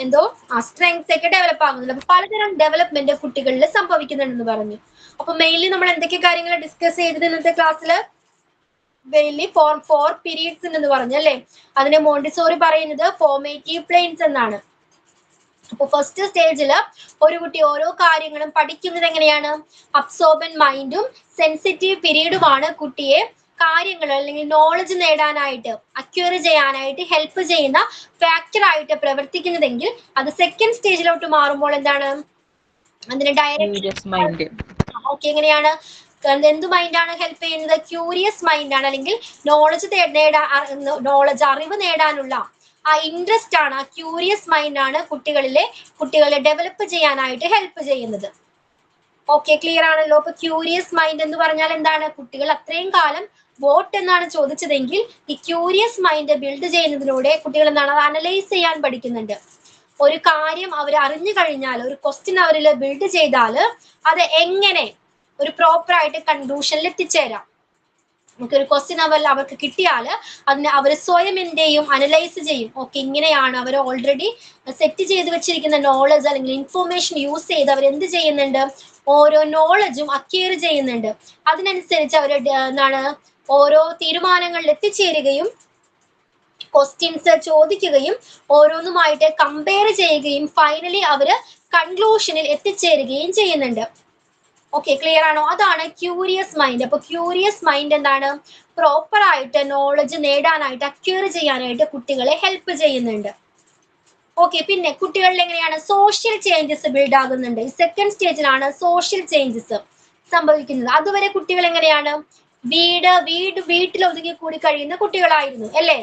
എന്തോ സ്ട്രെങ്ത് ഒക്കെ ഡെവലപ്പ് ആകുന്നുണ്ട്. അപ്പൊ പലതരം ഡെവലപ്മെന്റ് കുട്ടികളിൽ സംഭവിക്കുന്നുണ്ടെന്ന് പറഞ്ഞു. അപ്പൊ മെയിൻലി നമ്മൾ എന്തൊക്കെ കാര്യങ്ങൾ ഡിസ്കസ് ചെയ്തത് ഇന്നത്തെ ക്ലാസ്സിൽ? മെയിൻലി ഫോർ പീരീഡ്സ് ഉണ്ടെന്ന് പറഞ്ഞു അല്ലെ? അതിനെ മോണ്ടിസോറി പറയുന്നത് ഫോർമേറ്റീവ് പ്ലെയിൻസ് എന്നാണ്. അപ്പൊ ഫസ്റ്റ് സ്റ്റേജിൽ ഒരു കുട്ടി ഓരോ കാര്യങ്ങളും പഠിക്കുന്നത് എങ്ങനെയാണ്? അബ്സോർബൻ മൈൻഡും സെൻസിറ്റീവ് പീരീഡുമാണ് കുട്ടിയെ കാര്യങ്ങൾ അല്ലെങ്കിൽ നോളജ് നേടാനായിട്ട്, അക്വയർ ചെയ്യാനായിട്ട് ഹെൽപ്പ് ചെയ്യുന്ന ഫാക്ടർ ആയിട്ട് പ്രവർത്തിക്കുന്നതെങ്കിൽ അത് സെക്കൻഡ് സ്റ്റേജിലോട്ട് മാറുമ്പോൾ എന്താണ്? അതിന് ഡയറക്റ്റ് ഓക്കെ, എങ്ങനെയാണ്? എന്ത് മൈൻഡാണ് ഹെൽപ്പ് ചെയ്യുന്നത്? ക്യൂരിയസ് മൈൻഡാണ്, അല്ലെങ്കിൽ നോളജ് അറിവ് നേടാനുള്ള ആ ഇൻട്രസ്റ്റ് ആണ്, ആ ക്യൂരിയസ് മൈൻഡ് ആണ് കുട്ടികളെ ഡെവലപ്പ് ചെയ്യാനായിട്ട് ഹെൽപ്പ് ചെയ്യുന്നത്. ഓക്കെ, ക്ലിയർ ആണല്ലോ? അപ്പൊ ക്യൂരിയസ് മൈൻഡ് എന്ന് പറഞ്ഞാൽ എന്താണ്? കുട്ടികൾ അത്രയും കാലം വോട്ട് എന്നാണ് ചോദിച്ചതെങ്കിൽ ഈ ക്യൂരിയസ് മൈൻഡ് ബിൽഡ് ചെയ്യുന്നതിലൂടെ കുട്ടികൾ എന്താണ്? അത് അനലൈസ് ചെയ്യാൻ പഠിക്കുന്നുണ്ട്. ഒരു കാര്യം അവർ അറിഞ്ഞു കഴിഞ്ഞാൽ, ഒരു ക്വസ്റ്റ്യൻ അവരിൽ ബിൽഡ് ചെയ്താൽ അത് എങ്ങനെ ഒരു പ്രോപ്പർ ആയിട്ട് കൺക്ലൂഷനിൽ എത്തിച്ചേരാം. നമുക്കൊരു ക്വസ്റ്റ്യൻ അവർക്ക് കിട്ടിയാൽ അതിനെ അവർ സ്വയം എന്ത് ചെയ്യും? അനലൈസ് ചെയ്യും. ഓക്കെ, ഇങ്ങനെയാണ് അവർ ഓൾറെഡി സെറ്റ് ചെയ്ത് വെച്ചിരിക്കുന്ന നോളജ് അല്ലെങ്കിൽ ഇൻഫോർമേഷൻ യൂസ് ചെയ്ത് അവർ എന്ത് ചെയ്യുന്നുണ്ട്? ഓരോ നോളജും അക്വയർ ചെയ്യുന്നുണ്ട്. അതിനനുസരിച്ച് അവർ എന്താണ് ഓരോ തീരുമാനങ്ങളിൽ എത്തിച്ചേരുകയും ക്വസ്റ്റ്യൻസ് ചോദിക്കുകയും ഓരോന്നുമായിട്ട് കമ്പയർ ചെയ്യുകയും ഫൈനലി അവര് കൺക്ലൂഷനിൽ എത്തിച്ചേരുകയും ചെയ്യുന്നുണ്ട്. ഓക്കെ, ക്ലിയർ ആണോ? അതാണ് ക്യൂരിയസ് മൈൻഡ്. അപ്പൊ ക്യൂരിയസ് മൈൻഡ് എന്താണ്? പ്രോപ്പർ ആയിട്ട് നോളജ് നേടാനായിട്ട്, അക്വയർ ചെയ്യാനായിട്ട് കുട്ടികളെ ഹെൽപ്പ് ചെയ്യുന്നുണ്ട്. ഓക്കെ, പിന്നെ കുട്ടികളിൽ എങ്ങനെയാണ് സോഷ്യൽ ചേഞ്ചസ് ബിൽഡ് ആകുന്നുണ്ട്. ഈ സെക്കൻഡ് സ്റ്റേജിലാണ് സോഷ്യൽ ചേഞ്ചസ് സംഭവിക്കുന്നത്. അതുവരെ കുട്ടികൾ എങ്ങനെയാണ്? വീട്ടിൽ ഒതുങ്ങി കൂടി കഴിയുന്ന കുട്ടികളായിരുന്നു അല്ലേ?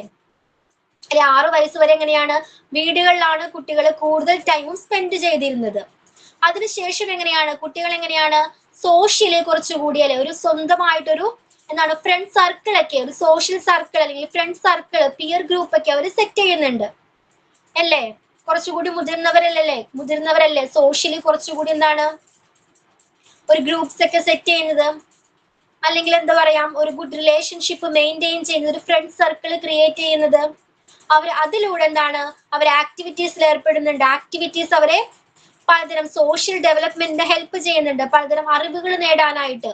6 വയസ്സ് വരെ എങ്ങനെയാണ്? വീടുകളിലാണ് കുട്ടികൾ കൂടുതൽ ടൈമും സ്പെൻഡ് ചെയ്തിരുന്നത്. അതിനുശേഷം എങ്ങനെയാണ് കുട്ടികൾ എങ്ങനെയാണ് സോഷ്യലി കുറച്ചുകൂടി അല്ലെ, ഒരു സ്വന്തമായിട്ടൊരു എന്താണ് ഫ്രണ്ട് സർക്കിൾ ഒക്കെ, ഒരു സോഷ്യൽ സർക്കിൾ അല്ലെങ്കിൽ ഫ്രണ്ട് സർക്കിൾ, പിയർ ഗ്രൂപ്പ് ഒക്കെ അവർ സെറ്റ് ചെയ്യുന്നുണ്ട് അല്ലേ? കുറച്ചുകൂടി മുതിർന്നവരല്ലേ സോഷ്യലി കുറച്ചുകൂടി എന്താണ് ഒരു ഗ്രൂപ്പ്സ് ഒക്കെ സെറ്റ് ചെയ്യുന്നത്, അല്ലെങ്കിൽ എന്താ പറയാം, ഒരു ഗുഡ് റിലേഷൻഷിപ്പ് മെയിൻറ്റെയിൻ ചെയ്യുന്നത്, ഒരു ഫ്രണ്ട് സർക്കിൾ ക്രിയേറ്റ് ചെയ്യുന്നത്. അവർ അതിലൂടെ എന്താണ് അവർ ആക്ടിവിറ്റീസിൽ ഏർപ്പെടുന്നുണ്ട്. ആക്ടിവിറ്റീസ് അവരെ പലതരം സോഷ്യൽ ഡെവലപ്മെന്റിന് ഹെൽപ്പ് ചെയ്യുന്നുണ്ട്, പലതരം അറിവുകൾ നേടാനായിട്ട്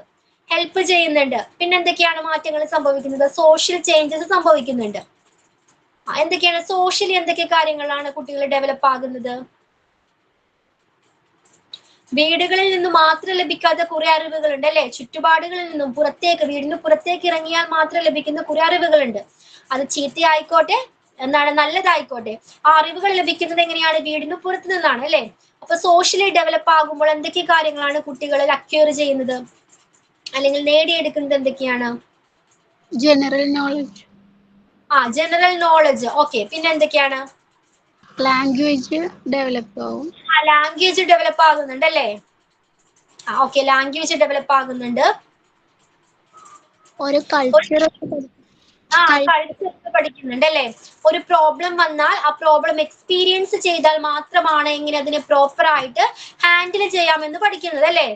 ഹെൽപ്പ് ചെയ്യുന്നുണ്ട്. പിന്നെ എന്തൊക്കെയാണ് മാറ്റങ്ങൾ സംഭവിക്കുന്നത്? സോഷ്യൽ ചേഞ്ചസ് സംഭവിക്കുന്നുണ്ട്. എന്തൊക്കെയാണ് സോഷ്യലി എന്തൊക്കെ കാര്യങ്ങളാണ് കുട്ടികൾ ഡെവലപ്പ് ആകുന്നത്? വീടുകളിൽ നിന്ന് മാത്രം ലഭിക്കാത്ത കുറെ അറിവുകളുണ്ട് അല്ലെ? ചുറ്റുപാടുകളിൽ നിന്നും വീടിന് പുറത്തേക്ക് ഇറങ്ങിയാൽ മാത്രം ലഭിക്കുന്ന കുറെ അറിവുകളുണ്ട്. അത് ചീത്തയായിക്കോട്ടെ, എന്താണ് നല്ലതായിക്കോട്ടെ, ആ അറിവുകൾ ലഭിക്കുന്നത് എങ്ങനെയാണ്? വീടിന് പുറത്തു നിന്നാണ് അല്ലെ? അപ്പൊ സോഷ്യലി ഡെവലപ്പ് ആകുമ്പോൾ എന്തൊക്കെ കാര്യങ്ങളാണ് കുട്ടികളിൽ അക്വയർ ചെയ്യുന്നത് അല്ലെങ്കിൽ നേടിയെടുക്കുന്നത്? എന്തൊക്കെയാണ്?
General knowledge.
General knowledge. Okay, പിന്നെ എന്തൊക്കെയാണ്?
ലാംഗ്വേജ് ഡെവലപ്പ് ആവും.
ലാംഗ്വേജ് ഡെവലപ്പ് ആകുന്നുണ്ട് അല്ലേ? ഓക്കെ, ലാംഗ്വേജ് ഡെവലപ്പ് ആകുന്നുണ്ട്.
ഒരു കൾച്ചർ
പഠിക്കുന്നുണ്ട് അല്ലെ? ഒരു പ്രോബ്ലം വന്നാൽ ആ പ്രോബ്ലം എക്സ്പീരിയൻസ് ചെയ്താൽ മാത്രമാണ് എങ്ങനെ അതിനെ പ്രോപ്പർ ആയിട്ട് ഹാൻഡിൽ ചെയ്യാമെന്ന് പഠിക്കുന്നത് അല്ലെ?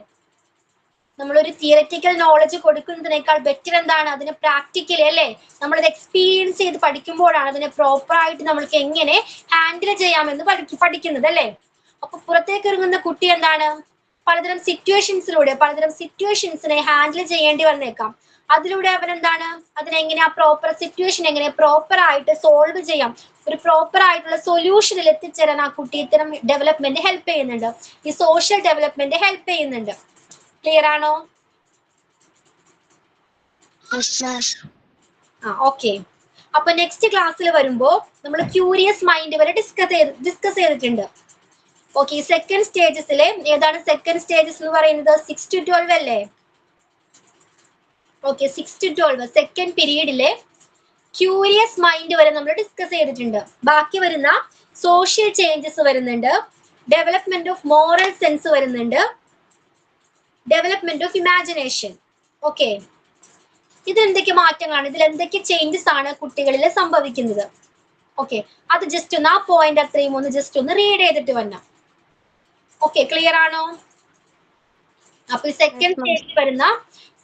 നമ്മളൊരു തിയററ്റിക്കൽ നോളജ് കൊടുക്കുന്നതിനേക്കാൾ ബെറ്റർ എന്താണ്? അതിന് പ്രാക്ടിക്കലി അല്ലെ നമ്മളത് എക്സ്പീരിയൻസ് ചെയ്ത് പഠിക്കുമ്പോഴാണ് അതിനെ പ്രോപ്പർ ആയിട്ട് നമ്മൾക്ക് എങ്ങനെ ഹാൻഡിൽ ചെയ്യാമെന്ന് പഠിക്കുന്നത് അല്ലെ? അപ്പൊ പുറത്തേക്ക് ഇറങ്ങുന്ന കുട്ടി എന്താണ്? പലതരം സിറ്റുവേഷൻസിനെ ഹാൻഡിൽ ചെയ്യേണ്ടി വന്നേക്കാം. അതിലൂടെ അവൻ എന്താണ് അതിനെങ്ങനെയാ പ്രോപ്പർ സിറ്റുവേഷൻ എങ്ങനെ പ്രോപ്പർ ആയിട്ട് സോൾവ് ചെയ്യാം, ഒരു പ്രോപ്പർ ആയിട്ടുള്ള സൊല്യൂഷനിൽ എത്തിച്ചേരാൻ ആ കുട്ടി ഇത്തരം ഡെവലപ്മെന്റ് ഹെൽപ്പ് ചെയ്യുന്നുണ്ട്. ഈ സോഷ്യൽ ഡെവലപ്മെന്റ് ഹെൽപ്പ് ചെയ്യുന്നുണ്ട്. ക്ലിയർ ആണോ? ഓക്കെ. അപ്പൊ നെക്സ്റ്റ് ക്ലാസ്സിൽ വരുമ്പോ നമ്മൾ ക്യൂരിയസ് മൈൻഡ് വരെ ഡിസ്കസ് ചെയ്തിട്ടുണ്ട്. ഓക്കെ. സെക്കൻഡ് സ്റ്റേജസിലെ ഏതാണ് സെക്കൻഡ് സ്റ്റേജസ് എന്ന് പറയുന്നത്? 6 to 12 അല്ലേ? ഓക്കെ. 6 to 12 സെക്കൻഡ് പീരീഡിലെ ക്യൂരിയസ് മൈൻഡ് വരെ നമ്മൾ ഡിസ്കസ് ചെയ്തിട്ടുണ്ട്. ബാക്കി വരുന്ന സോഷ്യൽ ചേഞ്ചസ് വരുന്നുണ്ട്, ഡെവലപ്മെന്റ് ഓഫ് മോറൽ സെൻസ് വരുന്നുണ്ട്, ഡെവലപ്മെന്റ് ഓഫ് ഇമാജിനേഷൻ. ഓക്കെ. ഇതിലെന്തൊക്കെ മാറ്റങ്ങളാണ്, ഇതിൽ എന്തൊക്കെ ചേഞ്ചസ് ആണ് കുട്ടികളിൽ സംഭവിക്കുന്നത്? ഓക്കെ. അത് ജസ്റ്റ് ഒന്ന് ആ പോയിന്റ് അത്രയും ഒന്ന് ജസ്റ്റ് ഒന്ന് റീഡ് ചെയ്തിട്ട് വരണം. ഓക്കെ. ക്ലിയർ ആണോ? അപ്പൊ സെക്കൻഡ് സ്റ്റേജിൽ വരുന്ന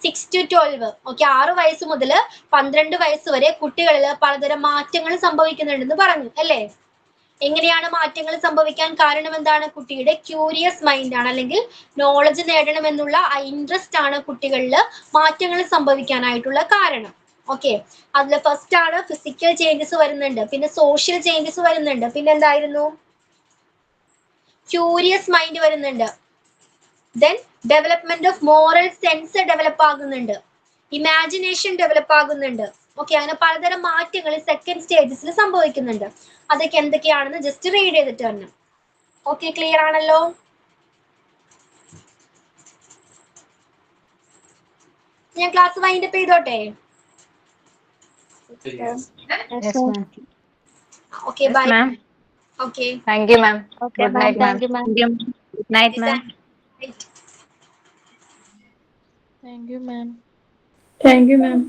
6 to 12 ഓക്കെ 6 വയസ്സ് മുതൽ 12 വയസ്സ് വരെ കുട്ടികളിൽ പലതരം മാറ്റങ്ങൾ സംഭവിക്കുന്നുണ്ടെന്ന് പറഞ്ഞു അല്ലേ? എങ്ങനെയാണ് മാറ്റങ്ങൾ സംഭവിക്കാൻ കാരണം? എന്താണ്? കുട്ടിയുടെ ക്യൂരിയസ് മൈൻഡ് ആണ്, അല്ലെങ്കിൽ നോളജ് നേടണമെന്നുള്ള ആ ഇൻട്രസ്റ്റ് ആണ് കുട്ടികളിൽ മാറ്റങ്ങൾ സംഭവിക്കാനായിട്ടുള്ള കാരണം. ഓക്കെ. അതിൽ ഫസ്റ്റ് ആണ് ഫിസിക്കൽ ചേഞ്ചസ് വരുന്നുണ്ട്, പിന്നെ സോഷ്യൽ ചേഞ്ചസ് വരുന്നുണ്ട്, പിന്നെ എന്തായിരുന്നു ക്യൂരിയസ് മൈൻഡ് വരുന്നുണ്ട്, then development of moral sense develop ആകുന്നുണ്ട്, ഇമാജിനേഷൻ ഡെവലപ്പ് ആകുന്നുണ്ട്. ഓക്കെ. അങ്ങനെ പലതരം മാറ്റങ്ങൾ സെക്കൻഡ് സ്റ്റേജസിൽ സംഭവിക്കുന്നുണ്ട്. അതൊക്കെ എന്തൊക്കെയാണെന്ന് ജസ്റ്റ് റീഡ് ചെയ്തിട്ട് വരണം. ഓക്കെ. ക്ലിയർ ആണല്ലോ? ഞാൻ ക്ലാസ് വൈൻഡ് അപ്പ് ചെയ്തോട്ടെ? Okay. Bye. Okay.
Thank you, ma'am.
Okay,
Good
ma'am.
night, ma'am.
Thank you, ma'am.
Good night, ma'am.
Thank you, ma'am.
Thank you, ma'am.